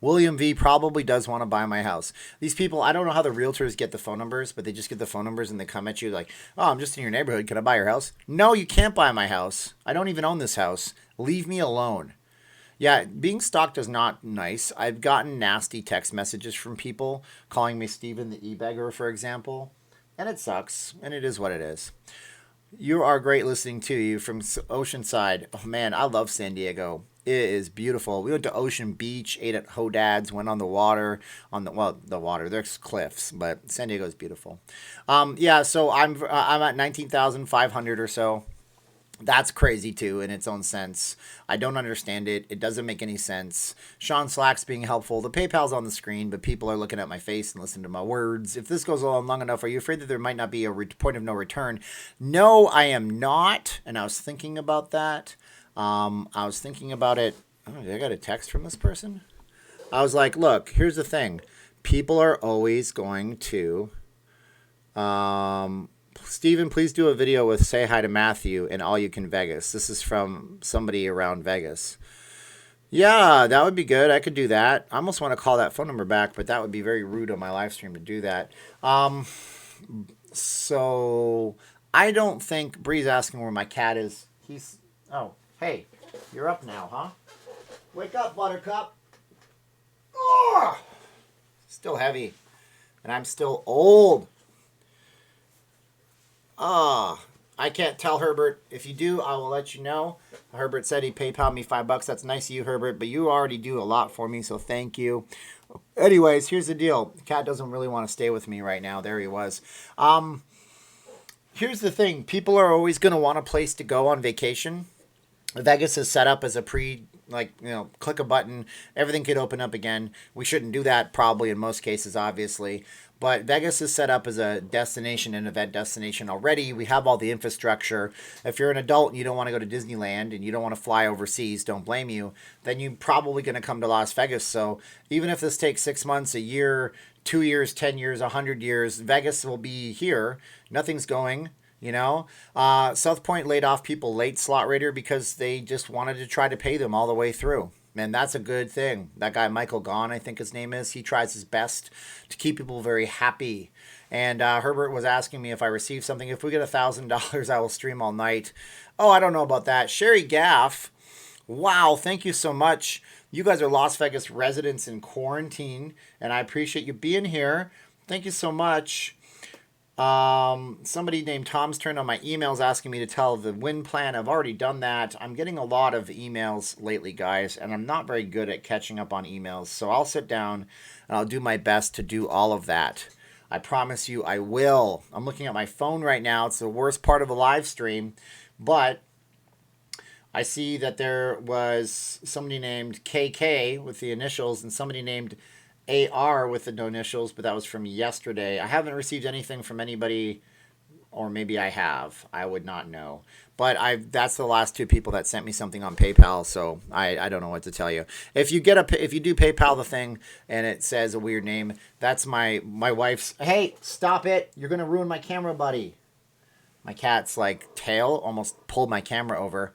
William V probably does want to buy my house. These people, I don't know how the realtors get the phone numbers, but they just get the phone numbers and they come at you like, oh, I'm just in your neighborhood. Can I buy your house? No, you can't buy my house. I don't even own this house. Leave me alone. Yeah, being stalked is not nice. I've gotten nasty text messages from people calling me Steven the e-beggar, for example. And it sucks, and it is what it is. You are great listening to you from Oceanside. Oh man, I love San Diego. It is beautiful. We went to Ocean Beach, ate at Hodad's, went on the water, the water. There's cliffs, but San Diego is beautiful. Yeah, so I'm at 19,500 or so. That's crazy too in its own sense. I don't understand it. It doesn't make any sense. Sean Slack's being helpful. The PayPal's on the screen, but people are looking at my face and listening to my words. If this goes on long enough, are you afraid that there might not be a point of no return? No, I am not. And I was thinking about that. I was thinking about it. Oh, did I got a text from this person? I was like, look, here's the thing. People are always going to Steven, please do a video with Say Hi to Matthew and All You Can Vegas. This is from somebody around Vegas. Yeah, that would be good. I could do that. I almost want to call that phone number back, but that would be very rude on my live stream to do that. So I don't think Bree's asking where my cat is. Oh, hey, you're up now, huh? Wake up, Buttercup. Oh, still heavy, and I'm still old. I can't tell Herbert. If you do, I will let you know. Herbert said he PayPal me $5. That's nice of you, Herbert, but you already do a lot for me, so thank you. Anyways, here's the deal. The cat doesn't really want to stay with me right now. There he was. Here's the thing. People are always going to want a place to go on vacation. Vegas is set up as a click a button, everything could open up again. We shouldn't do that probably in most cases, obviously. But Vegas is set up as a destination, an event destination already. We have all the infrastructure. If you're an adult and you don't want to go to Disneyland and you don't want to fly overseas, don't blame you, then you're probably going to come to Las Vegas. So even if this takes 6 months, a year, 2 years, 10 years, 100 years, Vegas will be here. Nothing's going. South Point laid off people late, Slot Raider, because they just wanted to try to pay them all the way through. And that's a good thing. That guy, Michael Gahn, I think his name is, he tries his best to keep people very happy. And Herbert was asking me if I receive something. If we get $1,000, I will stream all night. Oh, I don't know about that. Sherry Gaff, wow, thank you so much. You guys are Las Vegas residents in quarantine, and I appreciate you being here. Thank you so much. Somebody named Tom's turned on my emails asking me to tell the win plan. I've already done that. I'm getting a lot of emails lately, guys, and I'm not very good at catching up on emails. So I'll sit down and I'll do my best to do all of that. I promise you I will. I'm looking at my phone right now. It's the worst part of the live stream, but I see that there was somebody named KK with the initials and somebody named AR with the no initials, but that was from yesterday. I haven't received anything from anybody, or maybe I have. I would not know. But that's the last two people that sent me something on PayPal, so I don't know what to tell you. If you do PayPal the thing and it says a weird name, that's my wife's. Hey, stop it. You're going to ruin my camera, buddy. My cat's tail almost pulled my camera over.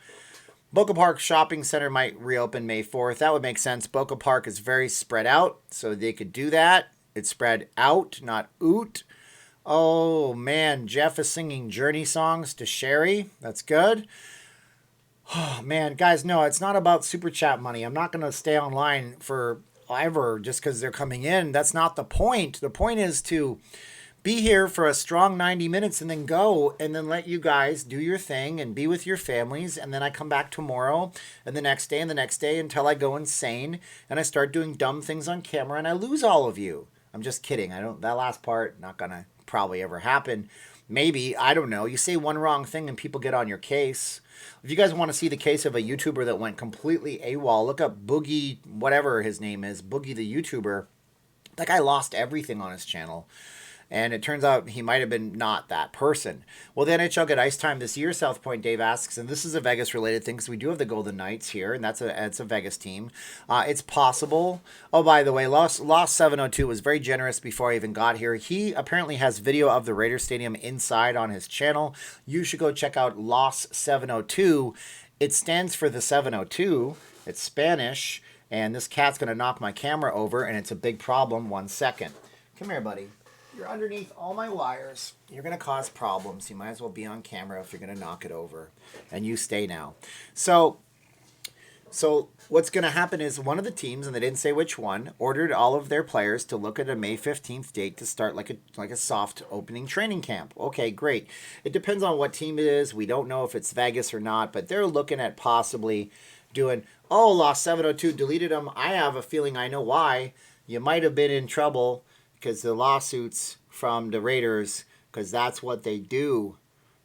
Boca Park Shopping Center might reopen May 4th. That would make sense. Boca Park is very spread out, so they could do that. It's spread out, not oot. Oh, man. Jeff is singing Journey songs to Sherry. That's good. Oh, man. Guys, no, it's not about Super Chat money. I'm not going to stay online forever just because they're coming in. That's not the point. The point is to be here for a strong 90 minutes and then go and then let you guys do your thing and be with your families. And then I come back tomorrow and the next day and the next day until I go insane and I start doing dumb things on camera and I lose all of you. I'm just kidding. That last part, not going to probably ever happen. Maybe, I don't know. You say one wrong thing and people get on your case. If you guys want to see the case of a YouTuber that went completely AWOL, look up Boogie, whatever his name is, Boogie the YouTuber. That guy lost everything on his channel. And it turns out he might have been not that person. Will the NHL get ice time this year? South Point Dave asks. And this is a Vegas-related thing because we do have the Golden Knights here, and it's a Vegas team. It's possible. Oh, by the way, Lost 702 was very generous before I even got here. He apparently has video of the Raiders Stadium inside on his channel. You should go check out Lost 702. It stands for the 702. It's Spanish. And this cat's going to knock my camera over, and it's a big problem. 1 second. Come here, buddy. You're underneath all my wires. You're going to cause problems. You might as well be on camera if you're going to knock it over. And you stay now. So what's going to happen is one of the teams, and they didn't say which one, ordered all of their players to look at a May 15th date to start like a soft opening training camp. Okay, great. It depends on what team it is. We don't know if it's Vegas or not, but they're looking at possibly doing, lost 702, deleted them. I have a feeling I know why. You might have been in trouble because the lawsuits from the Raiders, because that's what they do.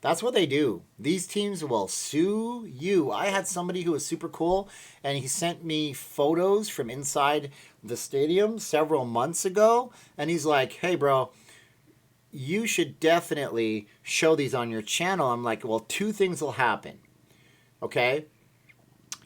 That's what they do. These teams will sue you. I had somebody who was super cool, and he sent me photos from inside the stadium several months ago, and he's like, hey, bro, you should definitely show these on your channel. I'm like, well, 2 things will happen, okay?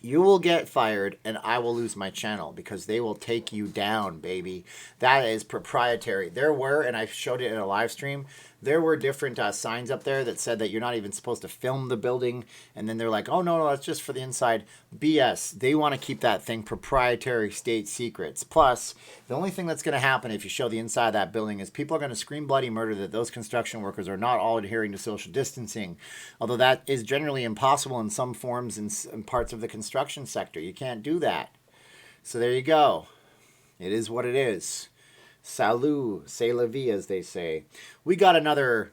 You will get fired, and I will lose my channel because they will take you down, baby. That is proprietary. There were, and I showed it in a live stream, there were different signs up there that said that you're not even supposed to film the building. And then they're like, oh, no, that's just for the inside. BS. They want to keep that thing proprietary state secrets. Plus, the only thing that's going to happen if you show the inside of that building is people are going to scream bloody murder that those construction workers are not all adhering to social distancing. Although that is generally impossible in some forms in parts of the construction sector. You can't do that. So there you go. It is what it is. Salut, c'est la vie, as they say. We got another,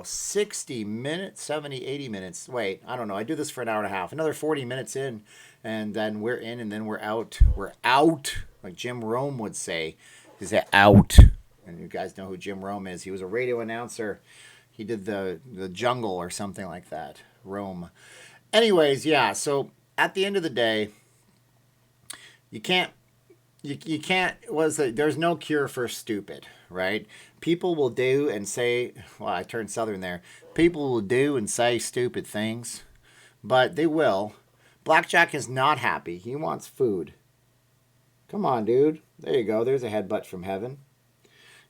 60 minutes, 70, 80 minutes. Wait, I don't know. I do this for an hour and a half. Another 40 minutes in, and then we're in, and then we're out. We're out, like Jim Rome would say. Is it out? And you guys know who Jim Rome is. He was a radio announcer. He did the jungle or something like that. Rome. Anyways, yeah, so at the end of the day, you can't, there's no cure for stupid, right? People will do and say, I turned southern there. People will do and say stupid things, but they will. Blackjack is not happy. He wants food. Come on, dude. There you go. There's a headbutt from heaven.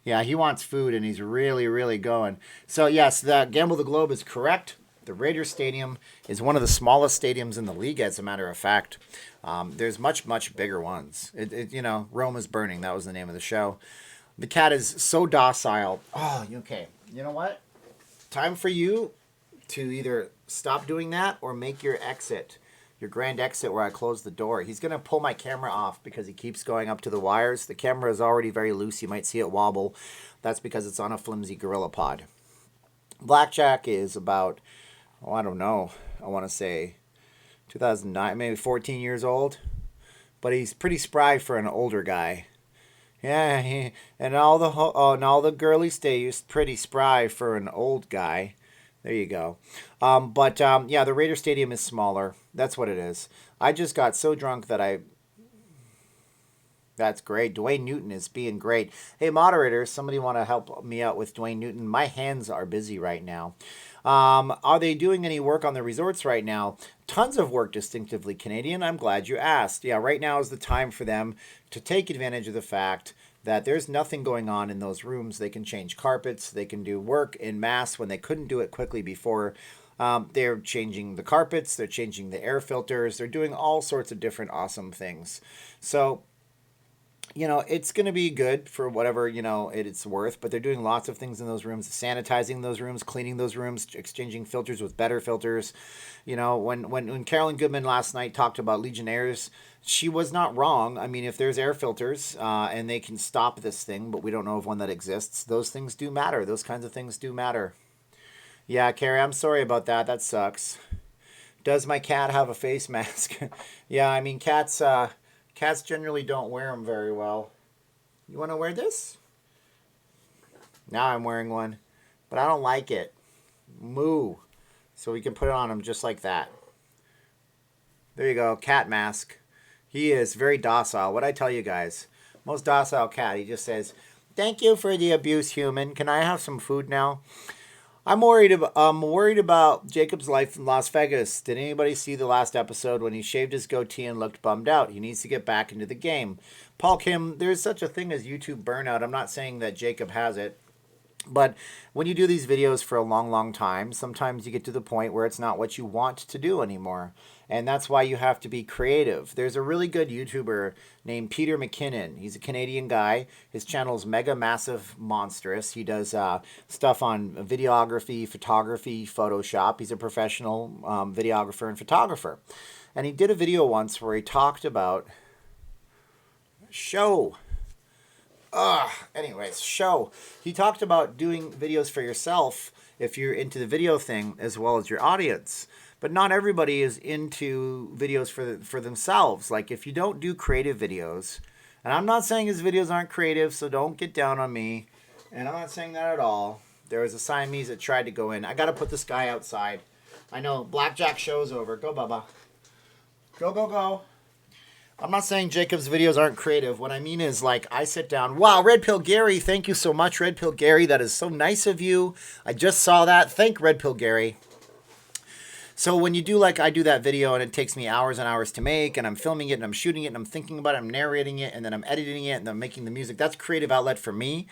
Yeah, he wants food, and he's really, really going. So, yes, the Gamble the Globe is correct. The Raiders Stadium is one of the smallest stadiums in the league, as a matter of fact. There's much, much bigger ones. Rome is Burning. That was the name of the show. The cat is so docile. Oh, okay. You know what? Time for you to either stop doing that or make your exit, your grand exit where I close the door. He's going to pull my camera off because he keeps going up to the wires. The camera is already very loose. You might see it wobble. That's because it's on a flimsy Gorilla Pod. Blackjack is about, I don't know. I want to say 2009, maybe 14 years old. But he's pretty spry for an older guy. Yeah, and all the girlies stay pretty spry for an old guy. There you go. The Raider Stadium is smaller. That's what it is. I just got so drunk that That's great. Dwayne Newton is being great. Hey, moderators, somebody want to help me out with Dwayne Newton? My hands are busy right now. Are they doing any work on the resorts right now? Tons of work, Distinctively Canadian. I'm glad you asked. Yeah, right now is the time for them to take advantage of the fact that there's nothing going on in those rooms. They can change carpets. They can do work in mass when they couldn't do it quickly before. They're changing the carpets. They're changing the air filters. They're doing all sorts of different awesome things. So, it's going to be good for whatever, it's worth, but they're doing lots of things in those rooms, sanitizing those rooms, cleaning those rooms, exchanging filters with better filters. When Carolyn Goodman last night talked about Legionnaires, she was not wrong. I mean, if there's air filters and they can stop this thing, but we don't know of one that exists, those things do matter. Those kinds of things do matter. Yeah, Carrie, I'm sorry about that. That sucks. Does my cat have a face mask? Yeah, I mean, cats generally don't wear them very well. You want to wear this? Now I'm wearing one, but I don't like it. Moo. So we can put it on him just like that. There you go, cat mask. He is very docile. What'd I tell you guys? Most docile cat. He just says, "Thank you for the abuse, human. Can I have some food now?" I'm worried about Jacob's life in Las Vegas. Did anybody see the last episode when he shaved his goatee and looked bummed out? He needs to get back into the game. Paul Kim, there's such a thing as YouTube burnout. I'm not saying that Jacob has it. But when you do these videos for a long time, sometimes you get to the point where it's not what you want to do anymore. And that's why you have to be creative. There's a really good YouTuber named Peter Mckinnon. He's a Canadian guy. His channel is Mega Massive Monstrous. He does stuff on videography, photography, Photoshop. He's a professional videographer and photographer. And he did a video once where he talked about show. Show. He talked about doing videos for yourself if you're into the video thing as well as your audience. But not everybody is into videos for themselves. Like if you don't do creative videos, and I'm not saying his videos aren't creative, so don't get down on me. And I'm not saying that at all. There was a Siamese that tried to go in. I got to put this guy outside. I know, Blackjack show's over. Go, Bubba. Go. I'm not saying Jacob's videos aren't creative. What I mean is, like, I sit down. Wow, Red Pill Gary, thank you so much, Red Pill Gary. That is so nice of you. I just saw that. Thank Red Pill Gary. So when you do, like, I do that video and it takes me hours and hours to make, and I'm filming it and I'm shooting it and I'm thinking about it, I'm narrating it, and then I'm editing it and I'm making the music. That's creative outlet for me.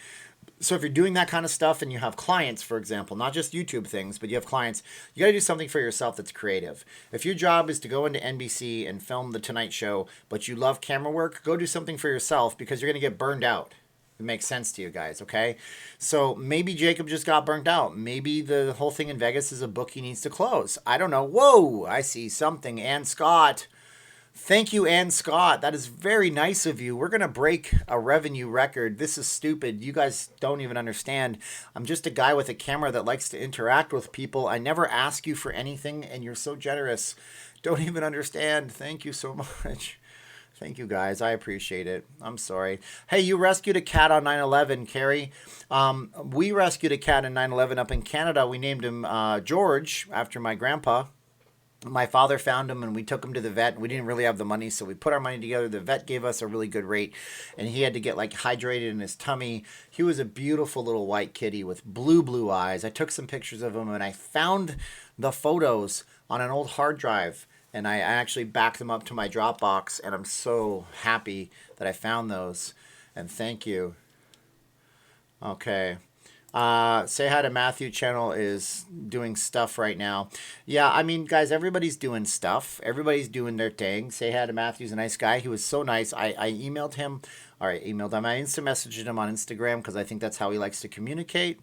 So if you're doing that kind of stuff and you have clients, for example, not just YouTube things, but you have clients, you got to do something for yourself that's creative. If your job is to go into NBC and film The Tonight Show, but you love camera work, go do something for yourself because you're going to get burned out. It makes sense to you guys, okay? So maybe Jacob just got burnt out. Maybe the whole thing in Vegas is a book he needs to close. I don't know. Whoa, I see something. Ann Scott. Thank you, Ann Scott. That is very nice of you. We're going to break a revenue record. This is stupid. You guys don't even understand. I'm just a guy with a camera that likes to interact with people. I never ask you for anything, and you're so generous. Don't even understand. Thank you so much. Thank you, guys. I appreciate it. I'm sorry. Hey, you rescued a cat on 9/11, Carrie. We rescued a cat in 9/11 up in Canada. We named him George after my grandpa. My father found him and we took him to the vet. We didn't really have the money, so we put our money together. The vet gave us a really good rate, and he had to get like hydrated in his tummy. He was a beautiful little white kitty with blue eyes. I took some pictures of him, and I found the photos on an old hard drive, and I actually backed them up to my Dropbox, and I'm so happy that I found those. And thank you. Okay. Say Hi to Matthew channel is doing stuff right now. Yeah, I mean, guys, everybody's doing stuff. Everybody's doing their thing. Say Hi to Matthew's a nice guy. He was so nice. I emailed him. All right, emailed him. I instant messaged him on Instagram because I think that's how he likes to communicate.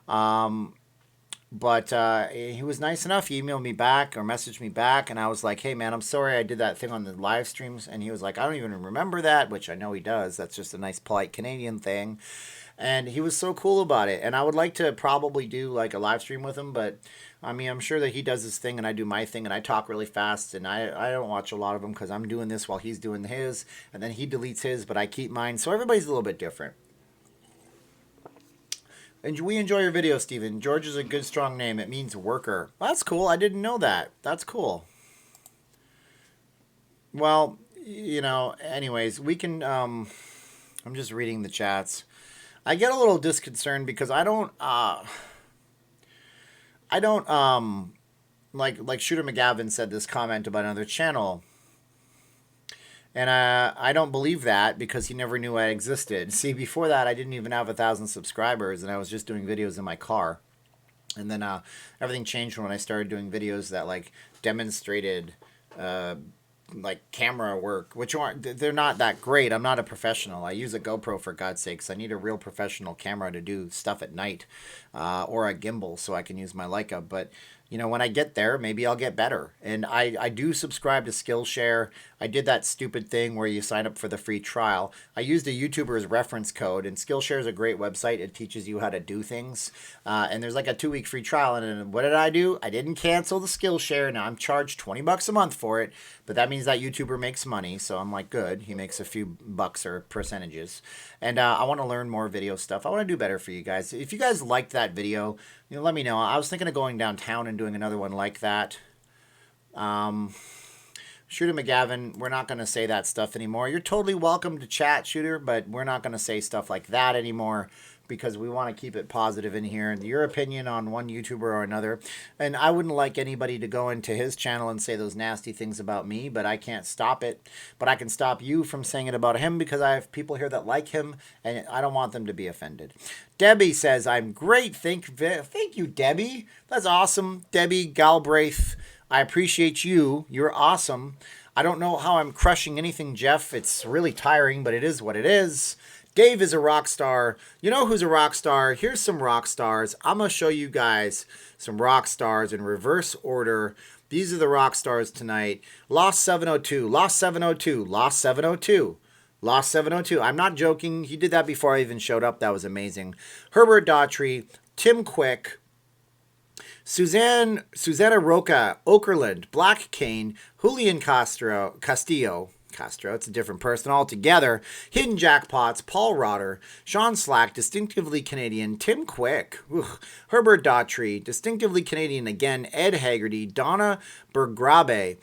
But he was nice enough. He emailed me back or messaged me back, and I was like, hey, man, I'm sorry I did that thing on the live streams. And he was like, I don't even remember that, which I know he does. That's just a nice, polite Canadian thing. And he was so cool about it. And I would like to probably do like a live stream with him, but I mean, I'm sure that he does his thing and I do my thing, and I talk really fast, and I don't watch a lot of them because I'm doing this while he's doing his, and then he deletes his, but I keep mine. So everybody's a little bit different. And we enjoy your video, Steven. George is a good, strong name. It means worker. That's cool. I didn't know that. That's cool. Well, you know, anyways, we can, I'm just reading the chats. I get a little disconcerted because I don't like Shooter McGavin said this comment about another channel. And I don't believe that because he never knew I existed. See, before that, I didn't even have 1,000 subscribers, and I was just doing videos in my car. And then everything changed when I started doing videos that like demonstrated like camera work, which they're not that great. I'm not a professional. I use a GoPro for God's sakes. I need a real professional camera to do stuff at night, or a gimbal so I can use my Leica. But you know, when I get there, maybe I'll get better. And I do subscribe to Skillshare. I did that stupid thing where you sign up for the free trial. I used a YouTuber's reference code, and Skillshare is a great website. It teaches you how to do things. And there's like a 2-week free trial. And what did I do? I didn't cancel the Skillshare. Now I'm charged $20 a month for it. But that means that YouTuber makes money. So I'm like, good. He makes a few bucks or percentages. And I want to learn more video stuff. I want to do better for you guys. If you guys liked that video, you know, let me know. I was thinking of going downtown and doing another one like that. Shooter McGavin, we're not going to say that stuff anymore. You're totally welcome to chat, Shooter, but we're not going to say stuff like that anymore because we want to keep it positive in here. And your opinion on one YouTuber or another. And I wouldn't like anybody to go into his channel and say those nasty things about me, but I can't stop it. But I can stop you from saying it about him because I have people here that like him, and I don't want them to be offended. Debbie says, I'm great. Thank you, Debbie. That's awesome. Debbie Galbraith, I appreciate you. You're awesome. I don't know how I'm crushing anything, Jeff. It's really tiring, but it is what it is. Dave is a rock star. You know who's a rock star? Here's some rock stars. I'm going to show you guys some rock stars in reverse order. These are the rock stars tonight. Lost 702, Lost 702, Lost 702. Lost 702. I'm not joking. He did that before I even showed up. That was amazing. Herbert Daughtry, Tim Quick, Susanna Roca, Okerlund, Black Cane, Julian Castillo, it's a different person altogether, Hidden Jackpots, Paul Rotter, Sean Slack, distinctively Canadian, Tim Quick, Herbert Daughtry, distinctively Canadian again, Ed Haggerty, Donna Bergrabe,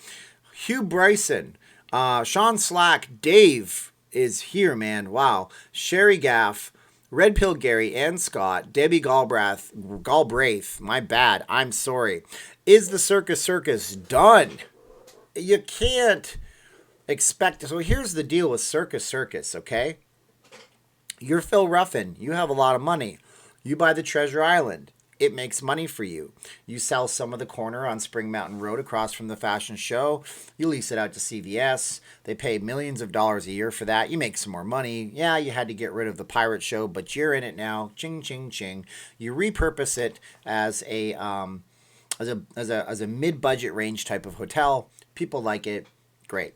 Hugh Bryson, Sean Slack, Dave is here, man, wow, Sherry Gaff, Red Pill Gary and Scott, Debbie Galbraith, my bad, I'm sorry. Is the Circus done? You can't expect. So here's the deal with Circus, okay? You're Phil Ruffin. You have a lot of money. You buy the Treasure Island. It makes money for you. You sell some of the corner on Spring Mountain Road across from the fashion show. You lease it out to CVS. They pay millions of dollars a year for that. You make some more money. Yeah, you had to get rid of the pirate show, but you're in it now. Ching, ching, ching. You repurpose it as a mid-budget range type of hotel. People like it. Great.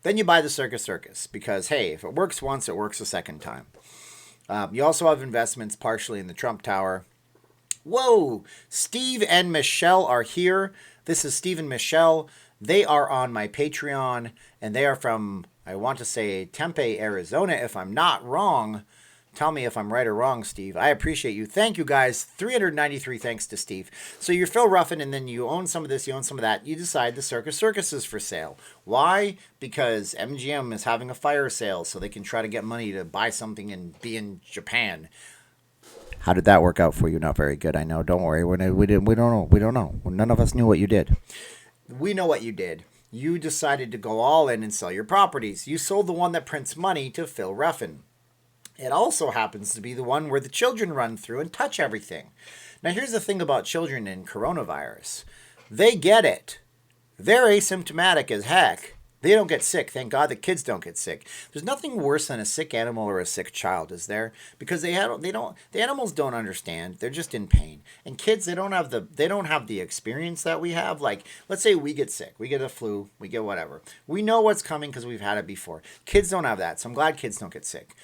Then you buy the Circus because, hey, if it works once, it works a second time. You also have investments partially in the Trump Tower. Whoa, Steve and Michelle are here. This is Steve and Michelle. They are on my Patreon, and they are from, I want to say, Tempe, Arizona, if I'm not wrong. Tell me if I'm right or wrong, Steve. I appreciate you. Thank you, guys. 393 thanks to Steve. So you're Phil Ruffin, and then you own some of this, you own some of that. You decide the Circus is for sale. Why? Because MGM is having a fire sale, so they can try to get money to buy something and be in Japan. How did that work out for you? Not very good, I know. Don't worry. We don't know. None of us knew what you did. We know what you did. You decided to go all in and sell your properties. You sold the one that prints money to Phil Ruffin. It also happens to be the one where the children run through and touch everything. Now, here's the thing about children in coronavirus. They get it. They're asymptomatic as heck. They don't get sick. Thank God the kids don't get sick. There's nothing worse than a sick animal or a sick child, is there? Because the animals don't understand. They're just in pain. And kids, they don't have the experience that we have. Like, let's say we get sick. We get a flu. We get whatever. We know what's coming because we've had it before. Kids don't have that. So I'm glad kids don't get sick.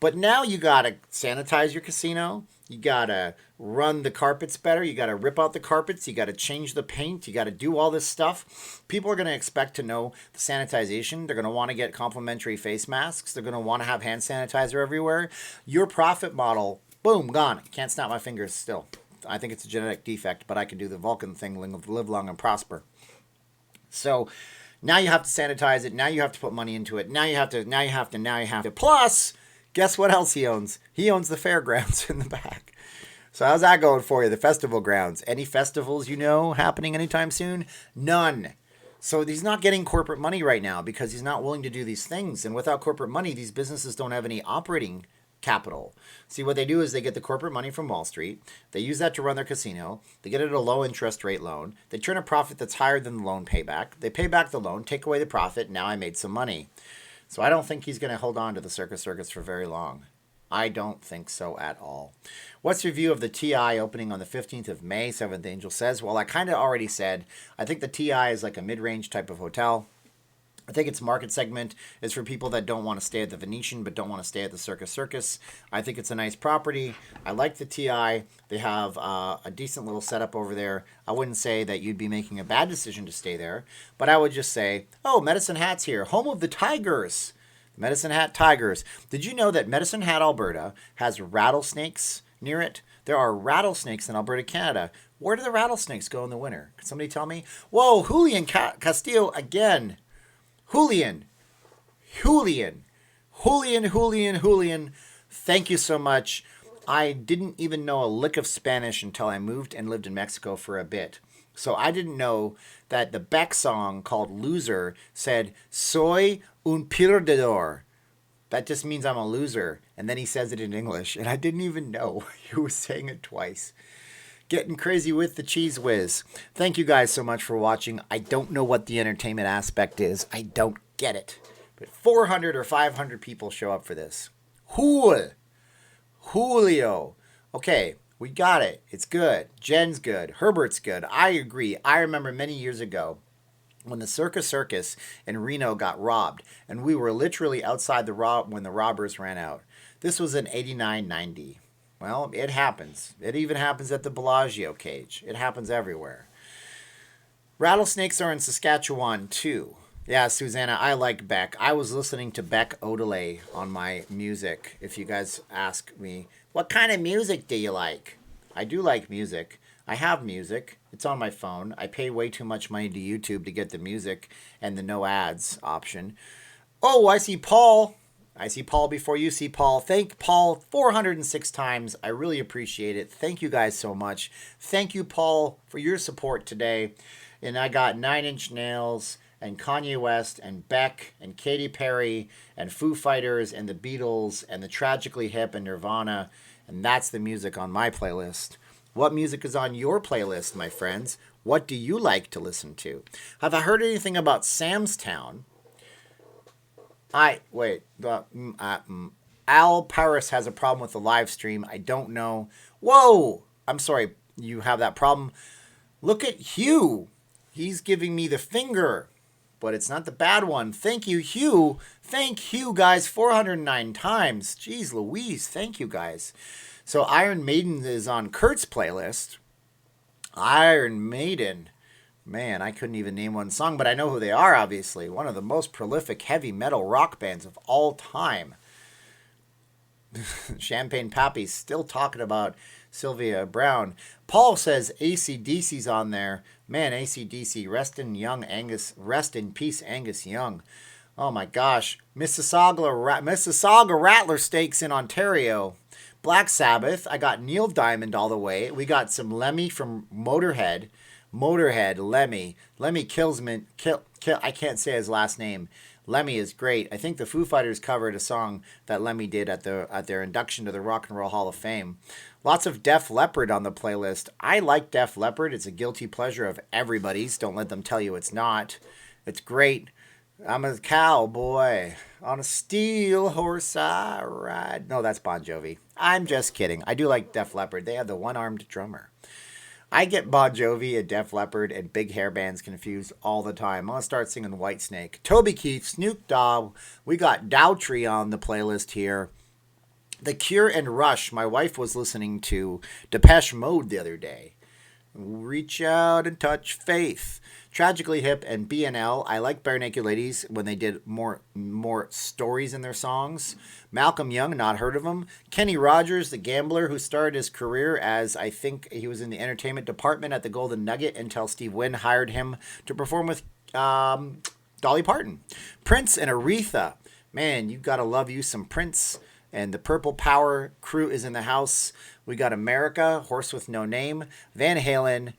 But now you got to sanitize your casino. You got to run the carpets better. You got to rip out the carpets. You got to change the paint. You got to do all this stuff. People are going to expect to know the sanitization. They're going to want to get complimentary face masks. They're going to want to have hand sanitizer everywhere. Your profit model, boom, gone. Can't snap my fingers still. I think it's a genetic defect, but I can do the Vulcan thing, live long and prosper. So now you have to sanitize it. Now you have to put money into it. Now you have to. Plus, guess what else he owns? He owns the fairgrounds in the back. So how's that going for you? The festival grounds. Any festivals happening anytime soon? None. So he's not getting corporate money right now because he's not willing to do these things. And without corporate money, these businesses don't have any operating capital. See, what they do is they get the corporate money from Wall Street. They use that to run their casino. They get it at a low interest rate loan. They turn a profit that's higher than the loan payback. They pay back the loan, take away the profit. Now I made some money. So I don't think he's going to hold on to the Circus for very long. I don't think so at all. What's your view of the TI opening on the 15th of May? Seventh Angel says, well, I kind of already said, I think the TI is like a mid-range type of hotel. I think its market segment is for people that don't want to stay at the Venetian but don't want to stay at the Circus. I think it's a nice property. I like the TI. They have a decent little setup over there. I wouldn't say that you'd be making a bad decision to stay there, but I would just say, oh, Medicine Hat's here, home of the Tigers. Medicine Hat Tigers. Did you know that Medicine Hat, Alberta has rattlesnakes near it? There are rattlesnakes in Alberta, Canada. Where do the rattlesnakes go in the winter? Can somebody tell me? Whoa, Julian Castillo again. Julian. Thank you so much. I didn't even know a lick of Spanish until I moved and lived in Mexico for a bit. So I didn't know that the Beck song called Loser said, Soy un perdedor. That just means I'm a loser. And then he says it in English. And I didn't even know he was saying it twice. Getting crazy with the cheese whiz. Thank you guys so much for watching. I don't know what the entertainment aspect is. I don't get it. But 400 or 500 people show up for this. Julio. Okay, we got it. It's good. Jen's good. Herbert's good. I agree. I remember many years ago when the Circus in Reno got robbed, and we were literally outside when the robbers ran out. This was in 89-90. Well, it happens. It even happens at the Bellagio cage. It happens everywhere. Rattlesnakes are in Saskatchewan too. Yeah, Susanna, I like Beck. I was listening to Beck Odelay on my music. If you guys ask me, what kind of music do you like? I do like music. I have music. It's on my phone. I pay way too much money to YouTube to get the music and the no ads option. Oh, I see Paul. I see Paul before you see Paul. Thank Paul 406 times. I really appreciate it. Thank you guys so much. Thank you, Paul, for your support today. And I got 9 Inch Nails and Kanye West and Beck and Katy Perry and Foo Fighters and the Beatles and the Tragically Hip and Nirvana. And that's the music on my playlist. What music is on your playlist, my friends? What do you like to listen to? Have I heard anything about Sam's Town? Al Paris has a problem with the live stream. I don't know. Whoa! I'm sorry you have that problem. Look at Hugh. He's giving me the finger, but it's not the bad one. Thank you, Hugh. Thank you, guys, 409 times. Jeez Louise, thank you, guys. So Iron Maiden is on Kurt's playlist. Iron Maiden. Man, I couldn't even name one song, but I know who they are, obviously. One of the most prolific heavy metal rock bands of all time. Champagne Pappy's still talking about Sylvia Brown. Paul says AC/DC's on there. Man, AC/DC, rest in peace, Angus Young. Oh my gosh. Mississauga Rattler Stakes in Ontario. Black Sabbath. I got Neil Diamond all the way. We got some Lemmy from Motorhead, Lemmy. Lemmy Kilsman. I can't say his last name. Lemmy is great. I think the Foo Fighters covered a song that Lemmy did at their induction to the Rock and Roll Hall of Fame. Lots of Def Leppard on the playlist. I like Def Leppard. It's a guilty pleasure of everybody's. Don't let them tell you it's not. It's great. I'm a cowboy on a steel horse I ride. No, that's Bon Jovi. I'm just kidding. I do like Def Leppard. They have the one-armed drummer. I get Bon Jovi and Def Leppard and big hair bands confused all the time. I'm going to start singing Whitesnake. Toby Keith, Snoop Dogg. We got Daughtry on the playlist here. The Cure and Rush. My wife was listening to Depeche Mode the other day. Reach out and touch faith. Tragically Hip and BNL. I like Bare Naked Ladies when they did more stories in their songs. Malcolm Young, not heard of him. Kenny Rogers, the gambler who started his career as, I think he was in the entertainment department at the Golden Nugget until Steve Wynn hired him to perform with Dolly Parton. Prince and Aretha. Man, you gotta love you some Prince. And the Purple Power crew is in the house. We got America, Horse with No Name. Van Halen.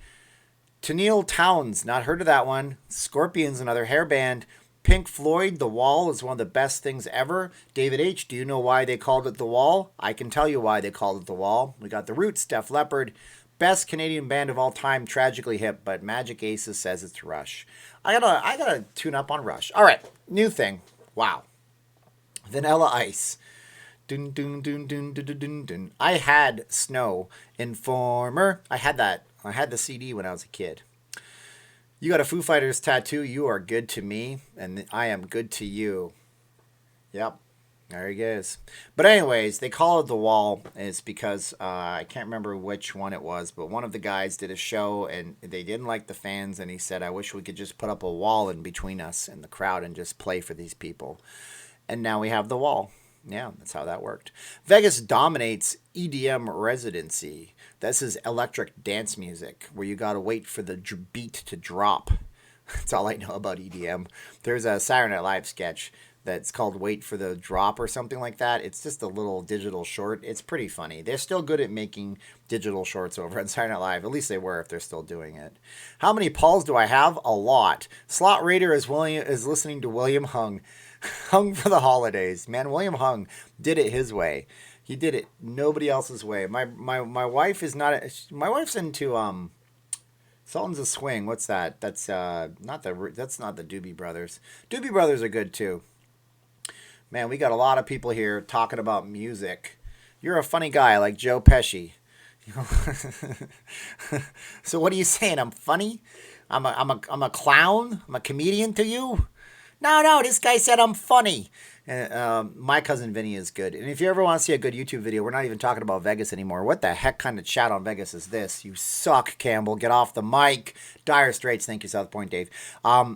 Tennille Townes, not heard of that one. Scorpions, another hair band. Pink Floyd, The Wall is one of the best things ever. David H., do you know why they called it The Wall? I can tell you why they called it The Wall. We got The Roots, Def Leppard. Best Canadian band of all time, Tragically Hip, but Magic Aces says it's Rush. I gotta tune up on Rush. All right, new thing. Wow. Vanilla Ice. Dun, dun, dun, dun, dun, dun, dun, dun. I had Snow Informer. I had that. I had the CD when I was a kid. You got a Foo Fighters tattoo. You are good to me, and I am good to you. Yep. There he goes. But anyways, they call it The Wall. And it's because I can't remember which one it was, but one of the guys did a show, and they didn't like the fans, and he said, I wish we could just put up a wall in between us and the crowd and just play for these people. And now we have The Wall. Yeah, that's how that worked. Vegas dominates EDM residency. This is electric dance music where you got to wait for the beat to drop. That's all I know about EDM. There's a Saturday Night Live sketch that's called Wait for the Drop or something like that. It's just a little digital short. It's pretty funny. They're still good at making digital shorts over on Saturday Night Live. At least they were if they're still doing it. How many Pauls do I have? A lot. Slot Raider is listening to William Hung. Hung for the holidays. Man, William Hung did it his way. He did it nobody else's way. My wife is not. My wife's into Sultans of Swing. What's that? That's not the Doobie Brothers. Doobie Brothers are good too. Man, we got a lot of people here talking about music. You're a funny guy like Joe Pesci. So what are you saying? I'm funny? I'm a clown? I'm a comedian to you? No, this guy said I'm funny. And My Cousin Vinny is good. And if you ever want to see a good YouTube video, we're not even talking about Vegas anymore. What the heck kind of chat on Vegas is this? You suck, Campbell. Get off the mic. Dire Straits. Thank you, South Point Dave.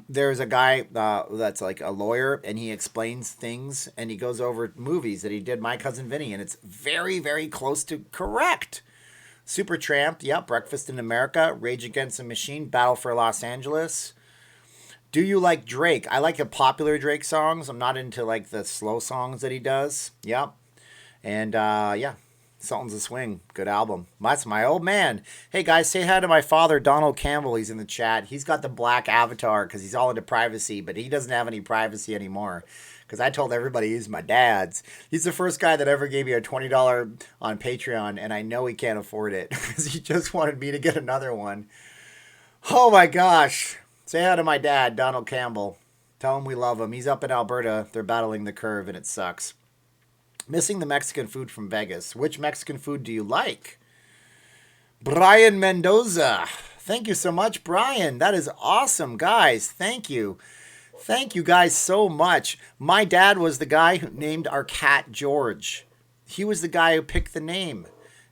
There's a guy that's like a lawyer, and he explains things, and he goes over movies that he did, My Cousin Vinny, and it's very, very close to correct. Supertramp, yep. Breakfast in America. Rage Against the Machine. Battle for Los Angeles. Do you like Drake? I like the popular Drake songs. I'm not into like the slow songs that he does. Yep. And yeah, Sultans of Swing. Good album. That's my old man. Hey guys, say hi to my father, Donald Campbell. He's in the chat. He's got the black avatar because he's all into privacy, but he doesn't have any privacy anymore. Because I told everybody he's my dad's. He's the first guy that ever gave me a $20 on Patreon, and I know he can't afford it because he just wanted me to get another one. Oh my gosh. Say hi to my dad, Donald Campbell. Tell him we love him. He's up in Alberta. They're battling the curve, and it sucks. Missing the Mexican food from Vegas. Which Mexican food do you like? Brian Mendoza. Thank you so much, Brian. That is awesome, guys. Thank you. Thank you guys so much. My dad was the guy who named our cat George. He was the guy who picked the name.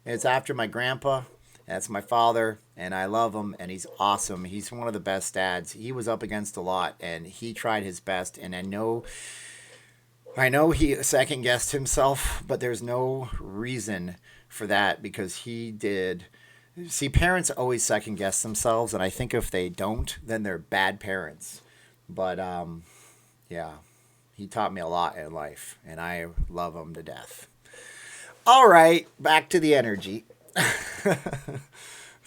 It's after my grandpa. That's my father, and I love him, and he's awesome. He's one of the best dads. He was up against a lot, and he tried his best, and I know he second-guessed himself, but there's no reason for that because he did. See, parents always second-guess themselves, and I think if they don't, then they're bad parents. But, yeah, he taught me a lot in life, and I love him to death. All right, back to the energy.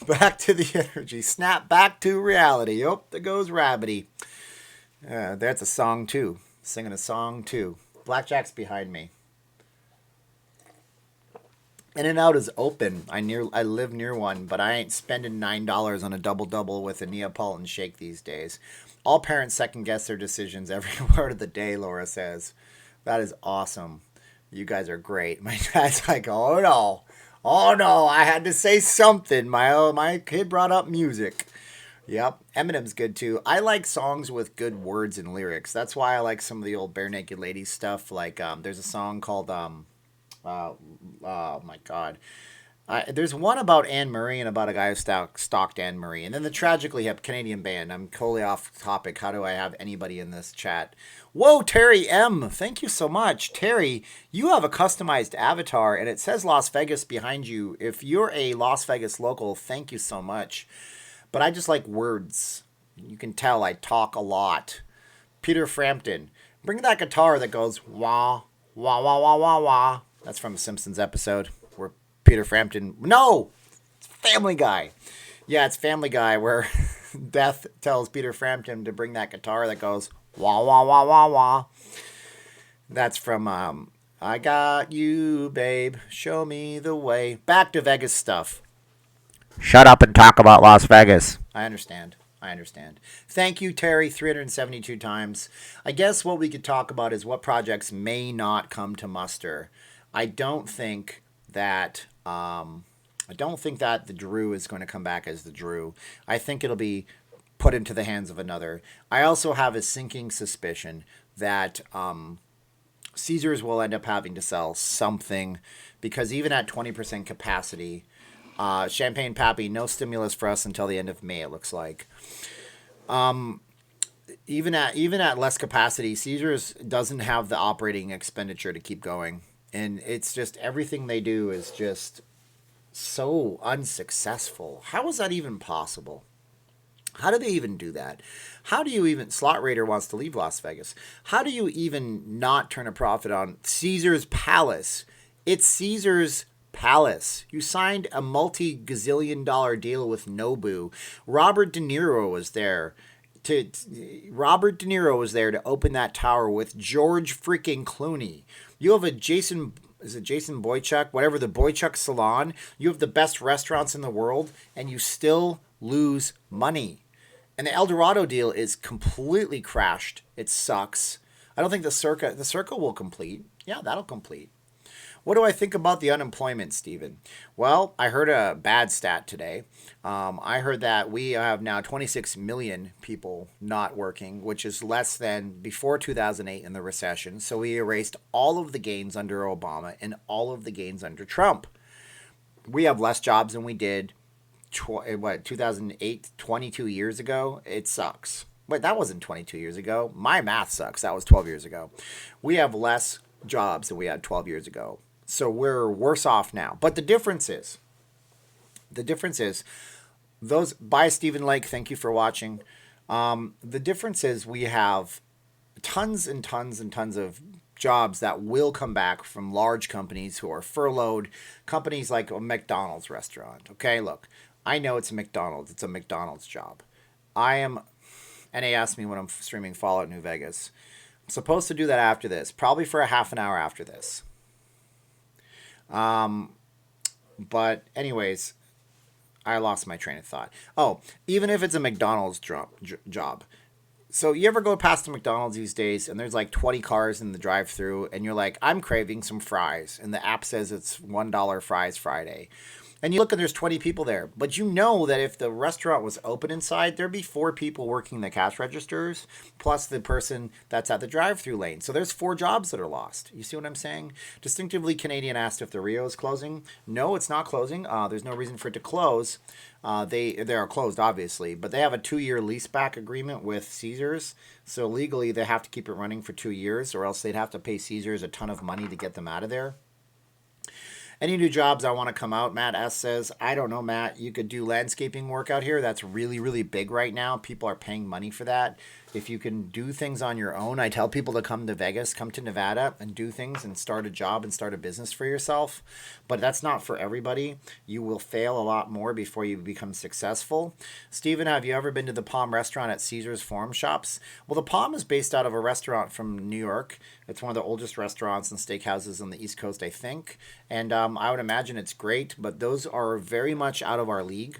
Back to the energy. Snap back to reality. Oh, there goes Rabbity. That's a song too. Singing a song too. Blackjack's behind me. In-N-Out is open. I live near one, but I ain't spending $9 on a double-double with a Neapolitan shake these days. All parents second-guess their decisions every part of the day, Laura says. That is awesome. You guys are great. My dad's like, oh no, I had to say something. My kid brought up music. Yep, Eminem's good too. I like songs with good words and lyrics. That's why I like some of the old Bare Naked Ladies stuff. Like, there's a song called, oh my God. There's one about Anne Murray and about a guy who stalked Anne Murray. And then the Tragically Hip Canadian band. I'm totally off topic. How do I have anybody in this chat? Whoa, Terry M. Thank you so much. Terry, you have a customized avatar and it says Las Vegas behind you. If you're a Las Vegas local, thank you so much. But I just like words. You can tell I talk a lot. Peter Frampton, bring that guitar that goes wah, wah, wah, wah, wah, wah. That's from a Simpsons episode where Peter Frampton... No! It's Family Guy. Yeah, it's Family Guy where Death tells Peter Frampton to bring that guitar that goes wah, wah, wah, wah, wah. That's from I Got You, Babe. Show Me the Way. Back to Vegas stuff. Shut up and talk about Las Vegas. I understand. Thank you, Terry, 372 times. I guess what we could talk about is what projects may not come to muster. I don't think that the Drew is going to come back as the Drew. I think it'll be put into the hands of another. I also have a sinking suspicion that Caesars will end up having to sell something because even at 20% capacity, Champagne Pappy, no stimulus for us until the end of May, it looks like. Even at less capacity, Caesars doesn't have the operating expenditure to keep going. And it's just everything they do is just so unsuccessful. How is that even possible? How do they even do that? How do you even, Slot Raider wants to leave Las Vegas. How do you even not turn a profit on Caesar's Palace? It's Caesar's Palace. You signed a multi-gazillion dollar deal with Nobu. Robert De Niro was there. Robert De Niro was there to open that tower with George freaking Clooney. You have a Jason, is it Jason Boychuk? Whatever, the Boychuk Salon. You have the best restaurants in the world, and you still lose money. And the El Dorado deal is completely crashed. It sucks. I don't think the Circa will complete. Yeah, that'll complete. What do I think about the unemployment, Steven? Well, I heard a bad stat today. I heard that we have now 26 million people not working, which is less than before 2008 in the recession. So we erased all of the gains under Obama and all of the gains under Trump. We have less jobs than we did 2008, 22 years ago. It sucks. Wait, that wasn't 22 years ago. My math sucks. That was 12 years ago. We have less jobs than we had 12 years ago. So we're worse off now. But the difference is, those, bye Stephen Lake, thank you for watching. The difference is we have tons and tons and tons of jobs that will come back from large companies who are furloughed, companies like a McDonald's restaurant. Okay, look, I know it's a McDonald's. It's a McDonald's job. And they asked me when I'm streaming Fallout New Vegas. I'm supposed to do that after this, probably for a half an hour after this. But anyways, I lost my train of thought. Oh, even if it's a McDonald's job. So you ever go past a McDonald's these days and there's like 20 cars in the drive-thru and you're like, I'm craving some fries. And the app says it's $1 fries Friday. And you look and there's 20 people there. But you know that if the restaurant was open inside, there'd be 4 people working the cash registers, plus the person that's at the drive-thru lane. So there's 4 jobs that are lost. You see what I'm saying? Distinctively Canadian asked if the Rio is closing. No, it's not closing. There's no reason for it to close. They are closed, obviously. But they have a 2-year leaseback agreement with Caesars. So legally, they have to keep it running for 2 years, or else they'd have to pay Caesars a ton of money to get them out of there. Any new jobs I want to come out? Matt S. says, I don't know, Matt. You could do landscaping work out here. That's really, really big right now. People are paying money for that. If you can do things on your own, I tell people to come to Vegas, come to Nevada, and do things and start a job and start a business for yourself. But that's not for everybody. You will fail a lot more before you become successful. Steven, have you ever been to the Palm restaurant at Caesars Forum Shops? Well, the Palm is based out of a restaurant from New York. It's one of the oldest restaurants and steakhouses on the East Coast, I think. And I would imagine it's great, but those are very much out of our league.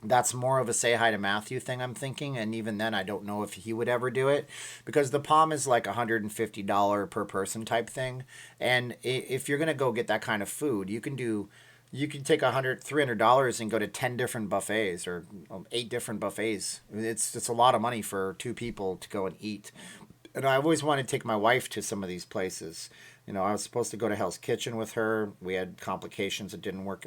That's more of a say hi to Matthew thing, I'm thinking. And even then, I don't know if he would ever do it, because the Palm is like $150 per person type thing. And if you're going to go get that kind of food, you can take $300 and go to 10 different buffets or 8 different buffets. It's a lot of money for 2 people to go and eat. And I've always wanted to take my wife to some of these places. You know, I was supposed to go to Hell's Kitchen with her. We had complications. It didn't work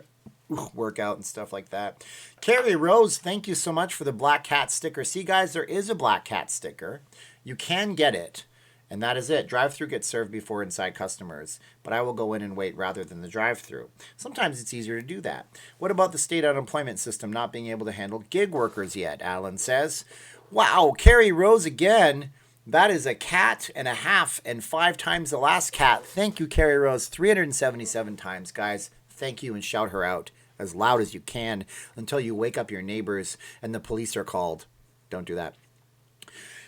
out and stuff like that. Carrie Rose, thank you so much for the Black Cat sticker. See, guys, there is a Black Cat sticker. You can get it, and that is it. Drive-thru gets served before inside customers, but I will go in and wait rather than the drive-thru. Sometimes it's easier to do that. What about the state unemployment system not being able to handle gig workers yet? Alan says. Wow, Carrie Rose again. That is a cat and a half and 5 times the last cat. Thank you, Carrie Rose. 377 times, guys. Thank you, and shout her out as loud as you can until you wake up your neighbors and the police are called. Don't do that.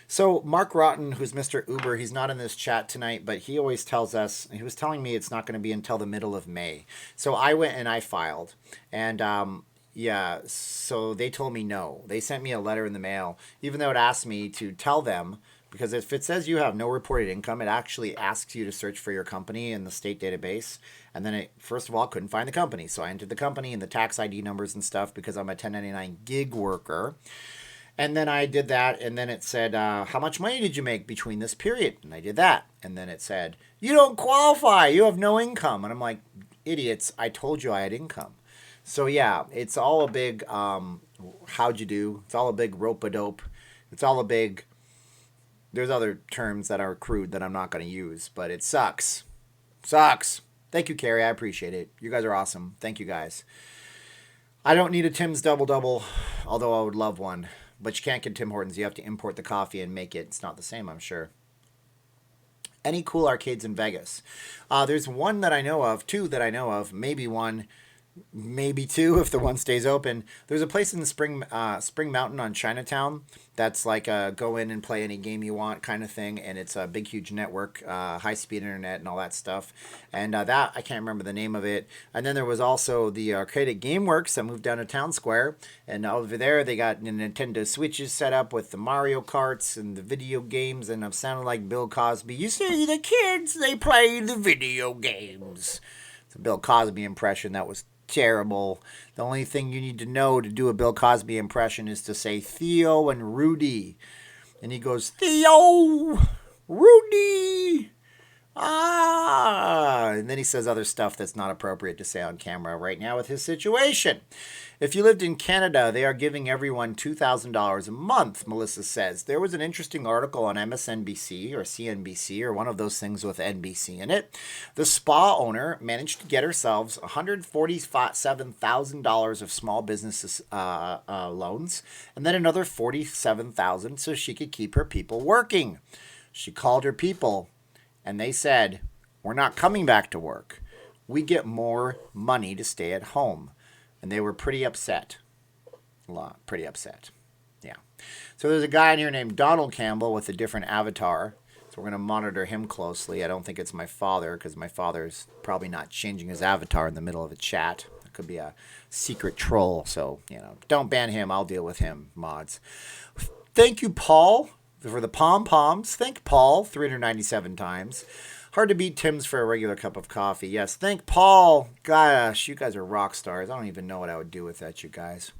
So Mark Rotten, who's Mr. Uber, he's not in this chat tonight, but he always tells us, he was telling me it's not going to be until the middle of May. So I went and I filed. And yeah, so they told me no. They sent me a letter in the mail, even though it asked me to tell them, because if it says you have no reported income, it actually asks you to search for your company in the state database. And then it, first of all, couldn't find the company. So I entered the company and the tax ID numbers and stuff because I'm a 1099 gig worker. And then I did that. And then it said, how much money did you make between this period? And I did that. And then it said, you don't qualify. You have no income. And I'm like, idiots, I told you I had income. So yeah, it's all a big, how'd you do? It's all a big rope-a-dope. It's all a big... There's other terms that are crude that I'm not going to use, but it sucks. Sucks. Thank you, Carrie. I appreciate it. You guys are awesome. Thank you, guys. I don't need a Tim's double-double, although I would love one. But you can't get Tim Hortons. You have to import the coffee and make it. It's not the same, I'm sure. Any cool arcades in Vegas? There's one that I know of, two that I know of, maybe one, maybe two if the one stays open. There's a place in the Spring Mountain on Chinatown that's like a go in and play any game you want kind of thing, and it's a big huge network, high speed internet and all that stuff. And that I can't remember the name of it. And then there was also the arcade at GameWorks that moved down to Town Square, and over there they got the Nintendo Switches set up with the Mario Karts and the video games. And I'm sounding like Bill Cosby. You see, the kids, they play the video games. It's a Bill Cosby impression that was terrible. The only thing you need to know to do a Bill Cosby impression is to say Theo and Rudy. And he goes, Theo, Rudy, and then he says other stuff that's not appropriate to say on camera right now with his situation. If you lived in Canada, they are giving everyone $2,000 a month, Melissa says. There was an interesting article on MSNBC or CNBC or one of those things with NBC in it. The spa owner managed to get herself $147,000 of small business loans, and then another $47,000 so she could keep her people working. She called her people, and they said, we're not coming back to work. We get more money to stay at home. And they were pretty upset. Pretty upset. Yeah. So there's a guy in here named Donald Campbell with a different avatar. So we're going to monitor him closely. I don't think it's my father, because my father's probably not changing his avatar in the middle of a chat. It could be a secret troll. So, don't ban him. I'll deal with him, mods. Thank you, Paul, for the pom-poms. Thank Paul 397 times. Hard to beat Tim's for a regular cup of coffee. Yes, thank Paul. Gosh, you guys are rock stars. I don't even know what I would do without you guys.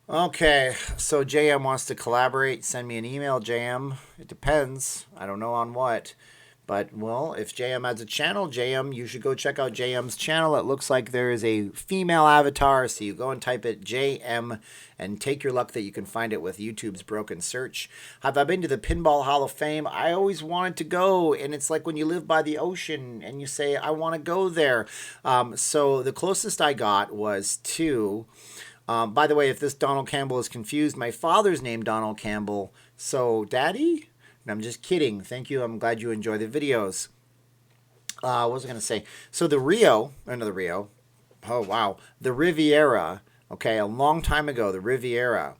Okay, so JM wants to collaborate. Send me an email, JM. It depends. I don't know on what. But, well, if JM has a channel, JM, you should go check out JM's channel. It looks like there is a female avatar, so you go and type it JM and take your luck that you can find it with YouTube's broken search. Have I been to the Pinball Hall of Fame? I always wanted to go, and it's like when you live by the ocean and you say, I want to go there. So the closest I got was to, by the way, if this Donald Campbell is confused, my father's name Donald Campbell, so Daddy? I'm just kidding. Thank you. I'm glad you enjoy the videos. What was I going to say? So the Rio. Oh, wow. The Riviera. Okay, a long time ago, the Riviera.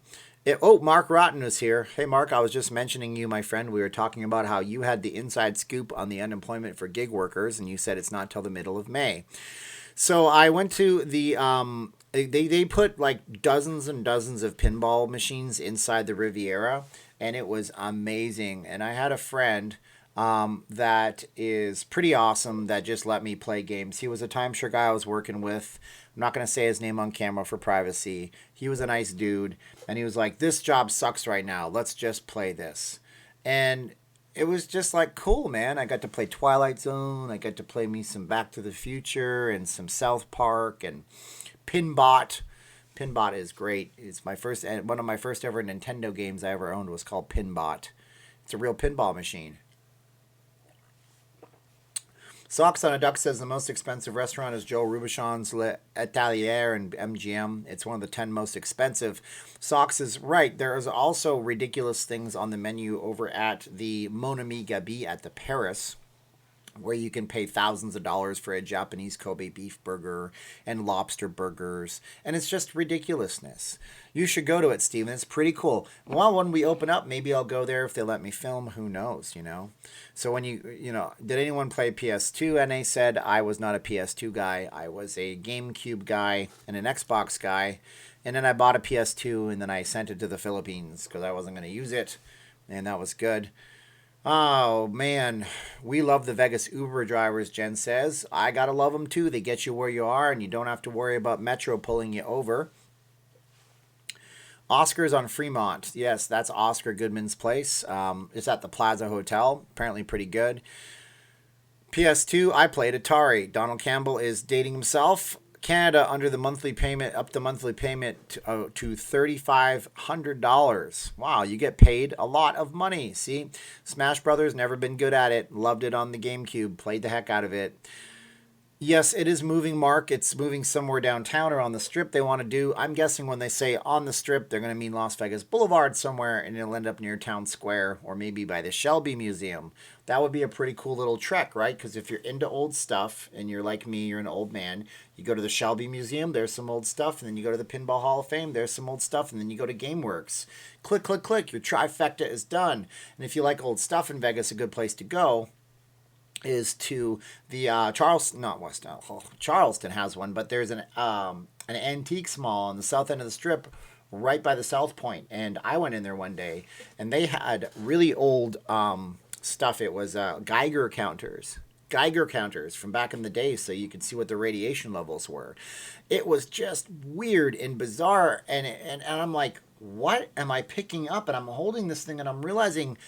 Mark Rotten was here. Hey, Mark, I was just mentioning you, my friend. We were talking about how you had the inside scoop on the unemployment for gig workers, and you said it's not till the middle of May. So I went to the... They put like dozens and dozens of pinball machines inside the Riviera, and it was amazing. And I had a friend that is pretty awesome that just let me play games. He was a timeshare guy I was working with. I'm not going to say his name on camera for privacy. He was a nice dude, and he was like, this job sucks right now. Let's just play this. And it was just like, cool, man. I got to play Twilight Zone. I got to play me some Back to the Future and some South Park and Pinbot. Pinbot is great. It's one of my first ever Nintendo games I ever owned was called Pinbot. It's a real pinball machine. Socks on a Duck says the most expensive restaurant is Joe Rubichon's L'Atelier in MGM. It's one of the 10 most expensive. Socks is right. There is also ridiculous things on the menu over at the Mon Ami Gabi at the Paris, where you can pay thousands of dollars for a Japanese Kobe beef burger and lobster burgers. And it's just ridiculousness. You should go to it, Steven. It's pretty cool. Well, when we open up, maybe I'll go there if they let me film. Who knows, So when did anyone play PS2? NA said I was not a PS2 guy. I was a GameCube guy and an Xbox guy. And then I bought a PS2 and then I sent it to the Philippines because I wasn't going to use it. And that was good. Oh, man. We love the Vegas Uber drivers, Jen says. I got to love them, too. They get you where you are, and you don't have to worry about Metro pulling you over. Oscar's on Fremont. Yes, that's Oscar Goodman's place. It's at the Plaza Hotel. Apparently pretty good. PS2, I played Atari. Donald Campbell is dating himself. Canada up the monthly payment to $3,500. Wow, you get paid a lot of money. See, Smash Brothers, never been good at it. Loved it on the GameCube. Played the heck out of it. Yes, it is moving, Mark. It's moving somewhere downtown or on the strip they want to do. I'm guessing when they say on the strip, they're going to mean Las Vegas Boulevard somewhere, and it'll end up near Town Square or maybe by the Shelby Museum. That would be a pretty cool little trek, right? Because if you're into old stuff and you're like me, you're an old man, you go to the Shelby Museum, there's some old stuff, and then you go to the Pinball Hall of Fame, there's some old stuff, and then you go to GameWorks. Click, click, click, your trifecta is done. And if you like old stuff in Vegas, a good place to go is to the Charleston, not West, Charleston has one, but there's an antiques mall on the south end of the strip, right by the South Point. And I went in there one day, and they had really old stuff. It was Geiger counters from back in the day, so you could see what the radiation levels were. It was just weird and bizarre, and I'm like, what am I picking up? And I'm holding this thing, and I'm realizing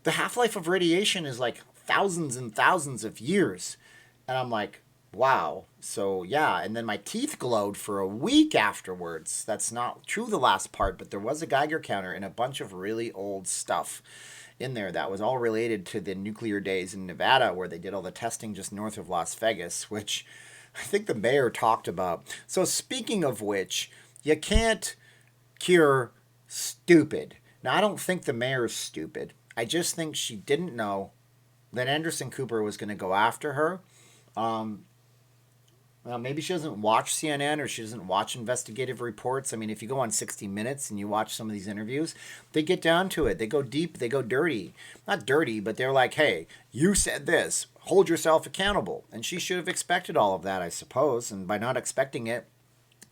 the half life of radiation is like thousands and thousands of years. And I'm like, wow. So, yeah. And then my teeth glowed for a week afterwards. That's not true, the last part, but there was a Geiger counter and a bunch of really old stuff in there that was all related to the nuclear days in Nevada where they did all the testing just north of Las Vegas, which I think the mayor talked about. So, speaking of which, you can't cure stupid. Now, I don't think the mayor is stupid. I just think she didn't know that Anderson Cooper was going to go after her. Um, well, maybe she doesn't watch CNN or she doesn't watch investigative reports. I mean, if you go on 60 Minutes and you watch some of these interviews, they get down to it. They go deep, they go dirty. Not dirty, but they're like, hey, you said this. Hold yourself accountable. And she should have expected all of that, I suppose. And by not expecting it,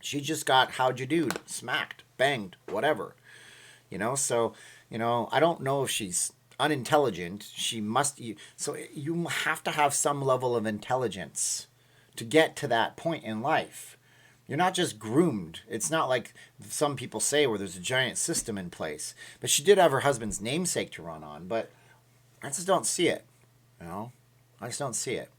she just got, how'd you do? Smacked, banged, whatever. So, I don't know if she's unintelligent. She must. So you have to have some level of intelligence to get to that point in life. You're not just groomed. It's not like some people say where there's a giant system in place. But she did have her husband's namesake to run on. But I just don't see it. I just don't see it.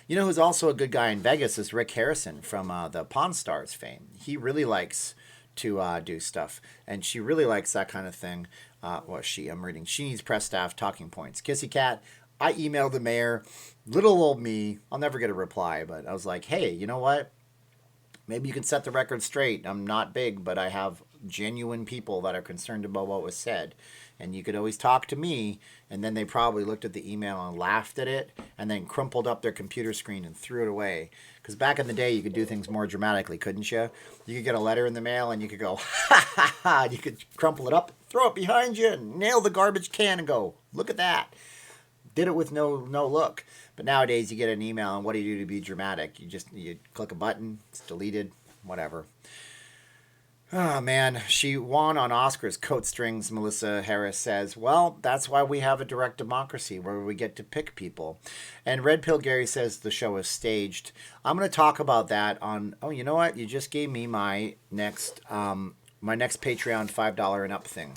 You know who's also a good guy in Vegas is Rick Harrison from the Pawn Stars fame. He really likes to do stuff, and she really likes that kind of thing. I'm reading. She needs press staff talking points. Kissy Cat, I emailed the mayor. Little old me, I'll never get a reply, but I was like, hey, you know what? Maybe you can set the record straight. I'm not big, but I have genuine people that are concerned about what was said. And you could always talk to me. And then they probably looked at the email and laughed at it and then crumpled up their computer screen and threw it away. Because back in the day, you could do things more dramatically, couldn't you? You could get a letter in the mail and you could go, ha ha ha. You could crumple it up, throw it behind you, and nail the garbage can and go, look at that. Did it with no look. But nowadays you get an email and what do you do to be dramatic? You click a button, it's deleted, whatever. Oh man, she won on Oscars coat strings, Melissa Harris says. Well, that's why we have a direct democracy where we get to pick people. And Red Pill Gary says the show is staged. I'm going to talk about that on, oh, you know what? You just gave me my next Patreon $5 and up thing.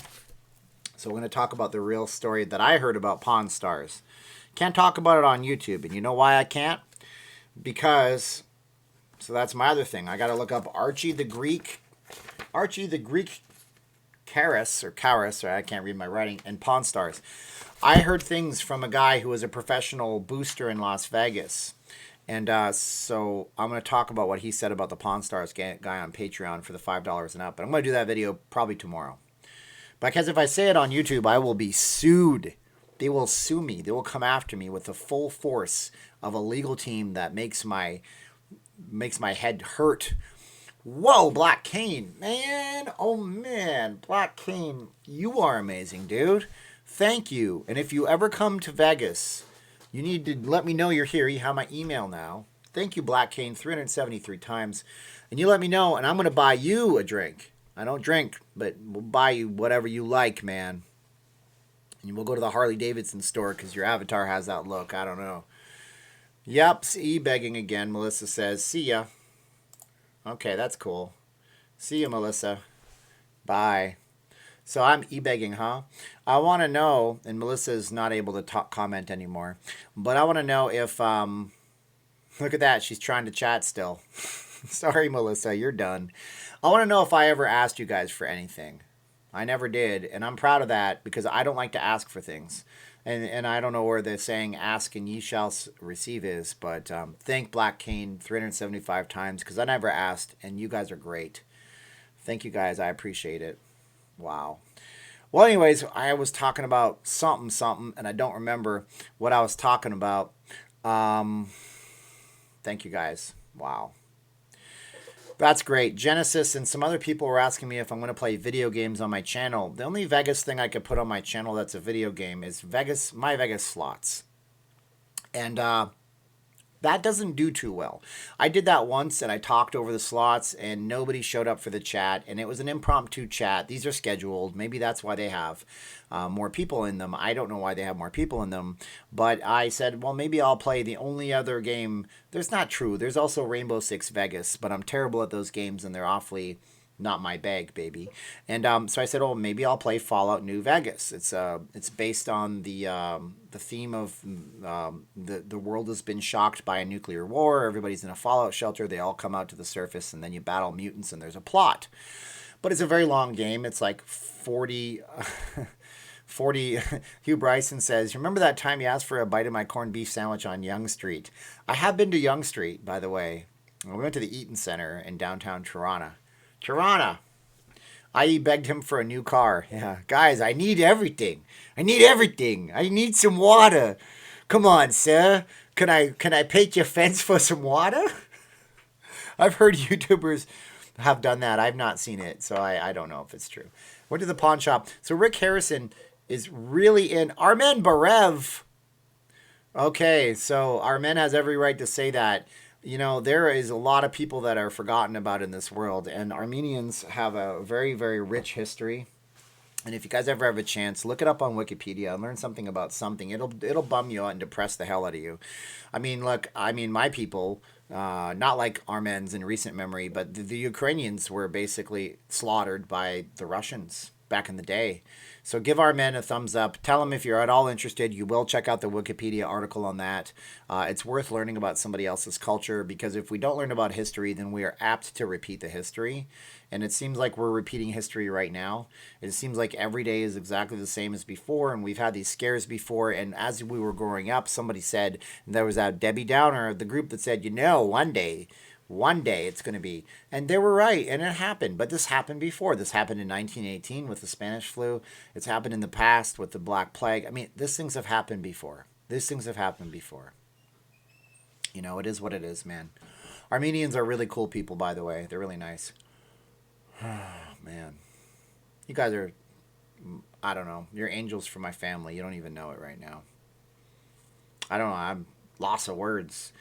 So we're going to talk about the real story that I heard about Pawn Stars. Can't talk about it on YouTube. And you know why I can't? Because, so that's my other thing. I got to look up Archie the Greek Karas, or I can't read my writing, and Pawn Stars. I heard things from a guy who was a professional booster in Las Vegas. And so I'm going to talk about what he said about the Pawn Stars guy on Patreon for the $5 and up. But I'm going to do that video probably tomorrow. Because if I say it on YouTube, I will be sued. They will sue me. They will come after me with the full force of a legal team that makes my head hurt. Whoa, Black Cane, man. Oh, man. Black Cane, you are amazing, dude. Thank you. And if you ever come to Vegas, you need to let me know you're here. You have my email now. Thank you, Black Cane, 373 times. And you let me know, and I'm going to buy you a drink. I don't drink, but we'll buy you whatever you like, man. And we'll go to the Harley Davidson store because your avatar has that look. I don't know. Yep, e-begging again, Melissa says. See ya. Okay, that's cool. See you, Melissa. Bye. So I'm e-begging, huh? I want to know, and Melissa's not able to comment anymore, but I want to know if, look at that, she's trying to chat still. Sorry, Melissa, you're done. I want to know if I ever asked you guys for anything. I never did, and I'm proud of that because I don't like to ask for things. And I don't know where the saying "ask and ye shall receive" is, but thank Black Cane 375 times because I never asked, and you guys are great. Thank you guys, I appreciate it. Wow. Well, anyways, I was talking about something, and I don't remember what I was talking about. Um, Thank you guys. Wow. That's great. Genesis and some other people were asking me if I'm going to play video games on my channel. The only Vegas thing I could put on my channel that's a video game is my Vegas slots. And that doesn't do too well. I did that once and I talked over the slots and nobody showed up for the chat, and it was an impromptu chat. These are scheduled. Maybe that's why they have more people in them. I don't know why they have more people in them, but I said, well, maybe I'll play the only other game. There's not true. There's also Rainbow Six Vegas, but I'm terrible at those games and they're awfully not my bag, baby. And so I said, oh, maybe I'll play Fallout New Vegas. It's based on the theme of the world has been shocked by a nuclear war. Everybody's in a fallout shelter. They all come out to the surface, and then you battle mutants, and there's a plot. But it's a very long game. It's like 40. 40. Hugh Bryson says, remember that time you asked for a bite of my corned beef sandwich on Yonge Street? I have been to Yonge Street, by the way. We went to the Eaton Center in downtown Toronto. I begged him for a new car. Yeah, guys, I need everything. I need some water. Come on, sir. Can I paint your fence for some water? I've heard YouTubers have done that. I've not seen it, so I don't know if it's true. Went to the pawn shop. So Rick Harrison is really in. Armen Barev. Okay, so Armen has every right to say that. You know, there is a lot of people that are forgotten about in this world, and Armenians have a very, very rich history. And if you guys ever have a chance, look it up on Wikipedia and learn something about something. It'll bum you out and depress the hell out of you. I mean, look, my people, not like Armenians in recent memory, but the Ukrainians were basically slaughtered by the Russians back in the day. So give our men a thumbs up. Tell them if you're at all interested, you will check out the Wikipedia article on that. It's worth learning about somebody else's culture, because if we don't learn about history, then we are apt to repeat the history. And it seems like we're repeating history right now. It seems like every day is exactly the same as before, and we've had these scares before. And as we were growing up, somebody said, there was that Debbie Downer, the group that said, one day it's going to be. And they were right, and it happened. But this happened before. This happened in 1918 with the Spanish flu. It's happened in the past with the Black Plague. I mean, these things have happened before. You know, it is what it is, man. Armenians are really cool people, by the way. They're really nice. Man. You guys are, I don't know, you're angels for my family. You don't even know it right now. I don't know. I'm lost of words.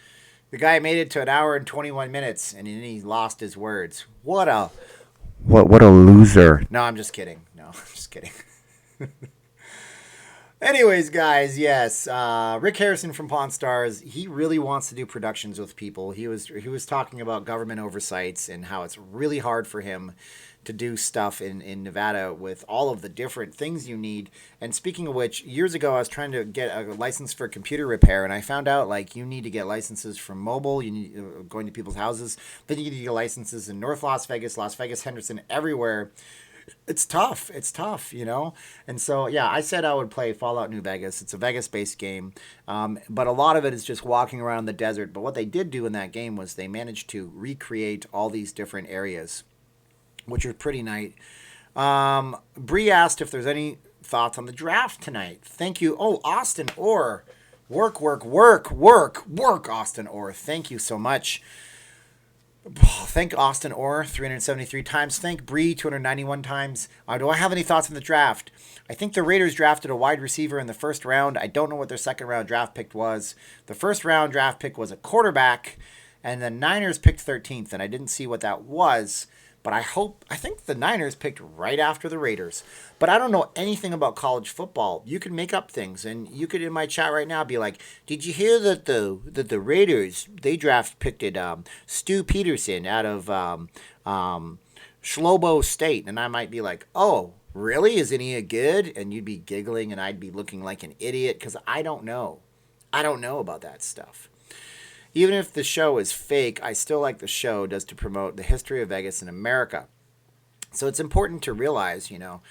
The guy made it to an hour and 21 minutes, and then he lost his words. What a loser. No, I'm just kidding. No, I'm just kidding. Anyways, guys, yes, Rick Harrison from Pawn Stars, he really wants to do productions with people. He was talking about government oversights and how it's really hard for him to do stuff in Nevada with all of the different things you need. And speaking of which, years ago I was trying to get a license for computer repair, and I found out like you need to get licenses from mobile, you need going to people's houses, then you need to get licenses in North Las Vegas, Henderson, everywhere. It's tough, you know? And so, yeah, I said I would play Fallout New Vegas. It's a Vegas-based game, but a lot of it is just walking around the desert. But what they did do in that game was they managed to recreate all these different areas, which are pretty neat. Bree asked if there's any thoughts on the draft tonight. Thank you. Oh, Austin Orr. Work, Austin Orr. Thank you so much. Thank Austin Orr 373 times. Thank Bree 291 times. Do I have any thoughts on the draft? I think the Raiders drafted a wide receiver in the first round. I don't know what their second round draft pick was. The first round draft pick was a quarterback, and the Niners picked 13th, and I didn't see what that was. But I think the Niners picked right after the Raiders. But I don't know anything about college football. You can make up things, and you could in my chat right now be like, "Did you hear that the Raiders they picked Stu Peterson out of Shlobo State?" And I might be like, "Oh, really? Isn't he a good?" And you'd be giggling, and I'd be looking like an idiot because I don't know. I don't know about that stuff. Even if the show is fake, I still like the show does to promote the history of Vegas in America. So it's important to realize, you know,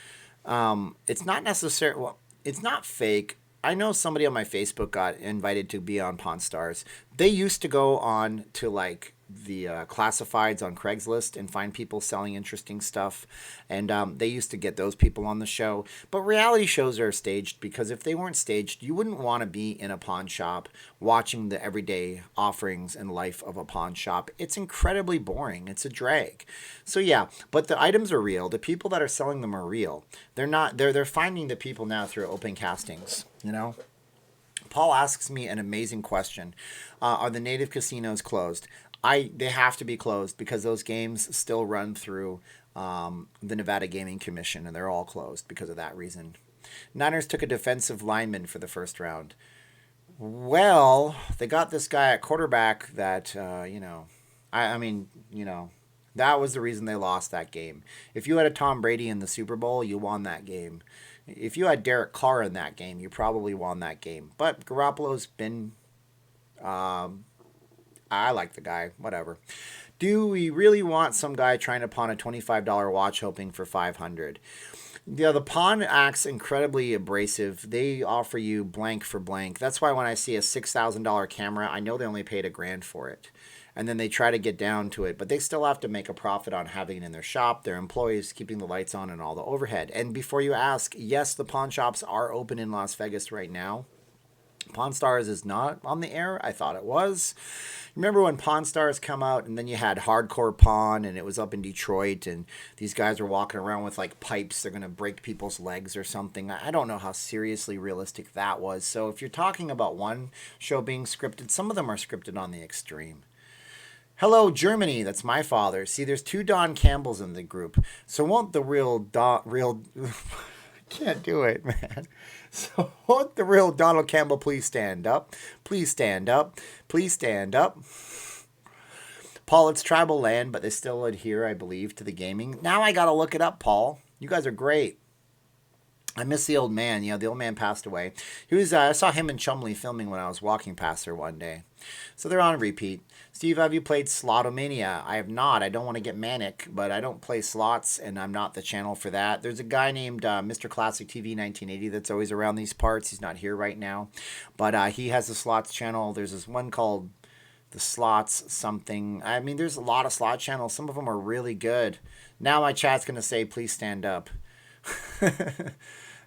it's not necessarily, well, it's not fake. I know somebody on my Facebook got invited to be on Pawn Stars. They used to go on to like the classifieds on Craigslist and find people selling interesting stuff. And they used to get those people on the show. But reality shows are staged because if they weren't staged, you wouldn't want to be in a pawn shop watching the everyday offerings and life of a pawn shop. It's incredibly boring. It's a drag. So yeah, but the items are real. The people that are selling them are real. They're not. They're finding the people now through open castings. You know. Paul asks me an amazing question. Are the native casinos closed? They have to be closed because those games still run through the Nevada Gaming Commission, and they're all closed because of that reason. Niners took a defensive lineman for the first round. Well, they got this guy at quarterback that, I mean, that was the reason they lost that game. If you had a Tom Brady in the Super Bowl, you won that game. If you had Derek Carr in that game, you probably won that game. But Garoppolo's been... I like the guy. Whatever. Do we really want some guy trying to pawn a $25 watch hoping for $500? Yeah, the pawn act's incredibly abrasive. They offer you blank for blank. That's why when I see a $6,000 camera, I know they only paid $1,000 for it. And then they try to get down to it, but they still have to make a profit on having it in their shop, their employees, keeping the lights on, and all the overhead. And before you ask, yes, the pawn shops are open in Las Vegas right now. Pawn Stars is not on the air. I thought it was. Remember when Pawn Stars come out and then you had Hardcore Pawn and it was up in Detroit and these guys were walking around with like pipes. They're going to break people's legs or something. I don't know how seriously realistic that was. So if you're talking about one show being scripted, some of them are scripted on the extreme. Hello, Germany. That's my father. See, there's 2 Don Campbells in the group. So won't the real I can't do it, man. So won't the real Donald Campbell please stand up? Please stand up. Please stand up. Paul, it's tribal land, but they still adhere, I believe, to the gaming. Now I got to look it up, Paul. You guys are great. I miss the old man. The old man passed away. I saw him and Chumley filming when I was walking past there one day. So they're on repeat. Steve, have you played Slotomania? I have not. I don't want to get manic, but I don't play slots, and I'm not the channel for that. There's a guy named Mr. Classic TV 1980 that's always around these parts. He's not here right now, but he has a slots channel. There's this one called the Slots something. I mean, there's a lot of slot channels. Some of them are really good. Now my chat's going to say, please stand up.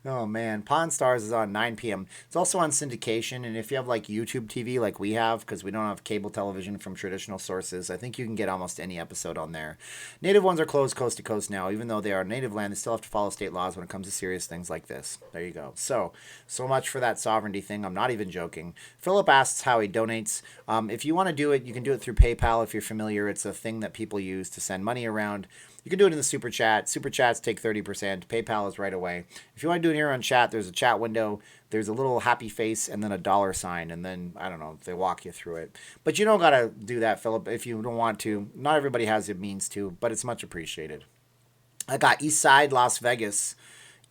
Oh, man. Pawn Stars is on 9 p.m. It's also on syndication, and if you have, like, YouTube TV like we have, because we don't have cable television from traditional sources, I think you can get almost any episode on there. Native ones are closed coast to coast now. Even though they are native land, they still have to follow state laws when it comes to serious things like this. There you go. So much for that sovereignty thing. I'm not even joking. Philip asks how he donates. If you want to do it, you can do it through PayPal if you're familiar. It's a thing that people use to send money around. You can do it in the Super Chat. Super Chats take 30%. PayPal is right away. If you want to do it here on chat, there's a chat window. There's a little happy face and then a dollar sign. And then, I don't know, they walk you through it. But you don't got to do that, Philip, if you don't want to. Not everybody has the means to, but it's much appreciated. I got Eastside Las Vegas.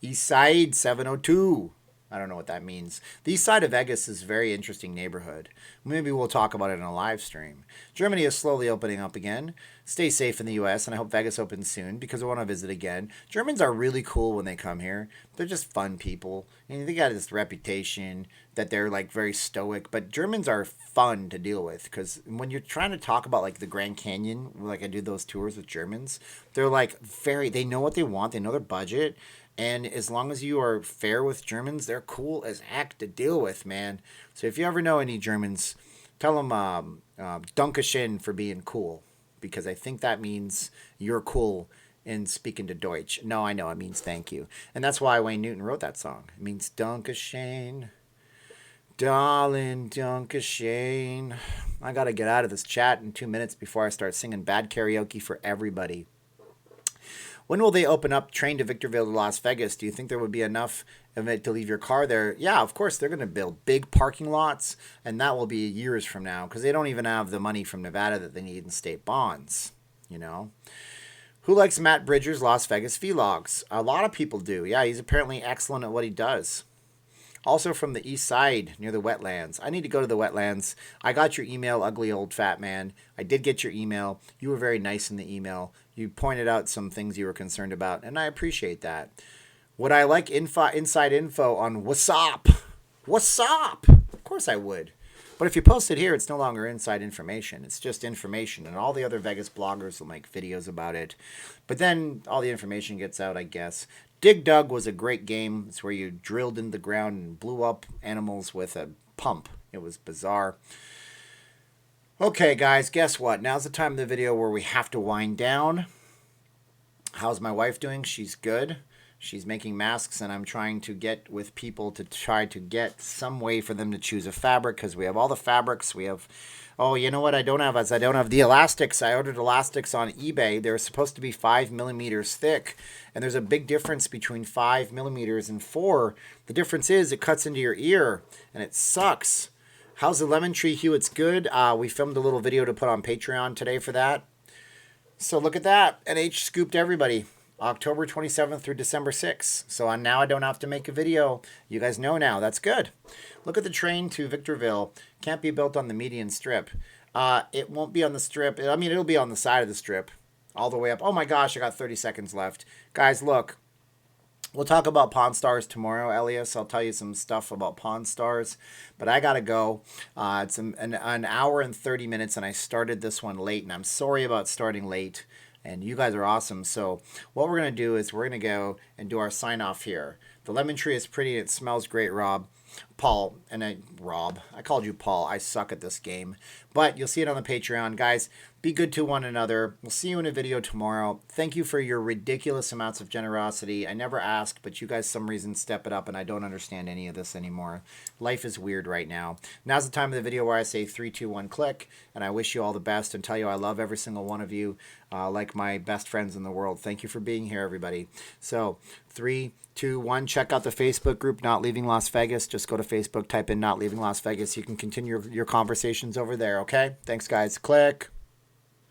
Eastside 702. I don't know what that means. The east side of Vegas is a very interesting neighborhood. Maybe we'll talk about it in a live stream. Germany is slowly opening up again. Stay safe in the U.S., and I hope Vegas opens soon because I want to visit again. Germans are really cool when they come here. They're just fun people. And they got this reputation that they're like very stoic, but Germans are fun to deal with because when you're trying to talk about like the Grand Canyon, like I do those tours with Germans, they're like they know what they want. They know their budget. And as long as you are fair with Germans, they're cool as heck to deal with, man. So if you ever know any Germans, tell them Dankeschön for being cool. Because I think that means you're cool in speaking to Deutsch. No, I know, it means thank you. And that's why Wayne Newton wrote that song. It means Dankeschön. Darling Dankeschön. I got to get out of this chat in 2 minutes before I start singing bad karaoke for everybody. When will they open up train to Victorville to Las Vegas? Do you think there would be enough of it to leave your car there? Yeah, of course, they're going to build big parking lots, and that will be years from now because they don't even have the money from Nevada that they need in state bonds, you know. Who likes Matt Bridger's Las Vegas vlogs? A lot of people do. Yeah, he's apparently excellent at what he does. Also from the east side, near the wetlands. I need to go to the wetlands. I got your email, ugly old fat man. I did get your email. You were very nice in the email. You pointed out some things you were concerned about, and I appreciate that. Would I like inside info on what's up? What's up? Of course I would. But if you post it here, it's no longer inside information. It's just information. And all the other Vegas bloggers will make videos about it. But then all the information gets out, I guess. Dig Dug was a great game. It's where you drilled into the ground and blew up animals with a pump. It was bizarre. Okay, guys, guess what? Now's the time of the video where we have to wind down. How's my wife doing? She's good. She's making masks, and I'm trying to get with people to try to get some way for them to choose a fabric, because we have all the fabrics. We have, oh, you know what I don't have? I don't have the elastics. I ordered elastics on eBay. They're supposed to be 5 millimeters thick, and there's a big difference between 5 millimeters and 4. The difference is it cuts into your ear, and it sucks. How's the lemon tree hue? It's good. We filmed a little video to put on Patreon today for that. So look at that. NH scooped everybody. October 27th through December 6th. So now I don't have to make a video. You guys know now. That's good. Look at the train to Victorville. Can't be built on the median strip. It won't be on the strip. I mean, it'll be on the side of the strip. All the way up. Oh my gosh, I got 30 seconds left. Guys, look. We'll talk about Pawn Stars tomorrow, Elias. I'll tell you some stuff about Pawn Stars. But I got to go. It's an hour and 30 minutes, and I started this one late. And I'm sorry about starting late. And you guys are awesome. So what we're going to do is we're going to go and do our sign-off here. The lemon tree is pretty. It smells great, Paul, Rob. I called you Paul. I suck at this game. But you'll see it on the Patreon. Guys, be good to one another. We'll see you in a video tomorrow. Thank you for your ridiculous amounts of generosity. I never asked, but you guys some reason step it up, and I don't understand any of this anymore. Life is weird right now. Now's the time of the video where I say 3, 2, 1, click, and I wish you all the best and tell you I love every single one of you like my best friends in the world. Thank you for being here, everybody. So 3, 2, 1, check out the Facebook group, Not Leaving Las Vegas. Just go to Facebook, type in Not Leaving Las Vegas. You can continue your conversations over there, okay? Thanks, guys. Click.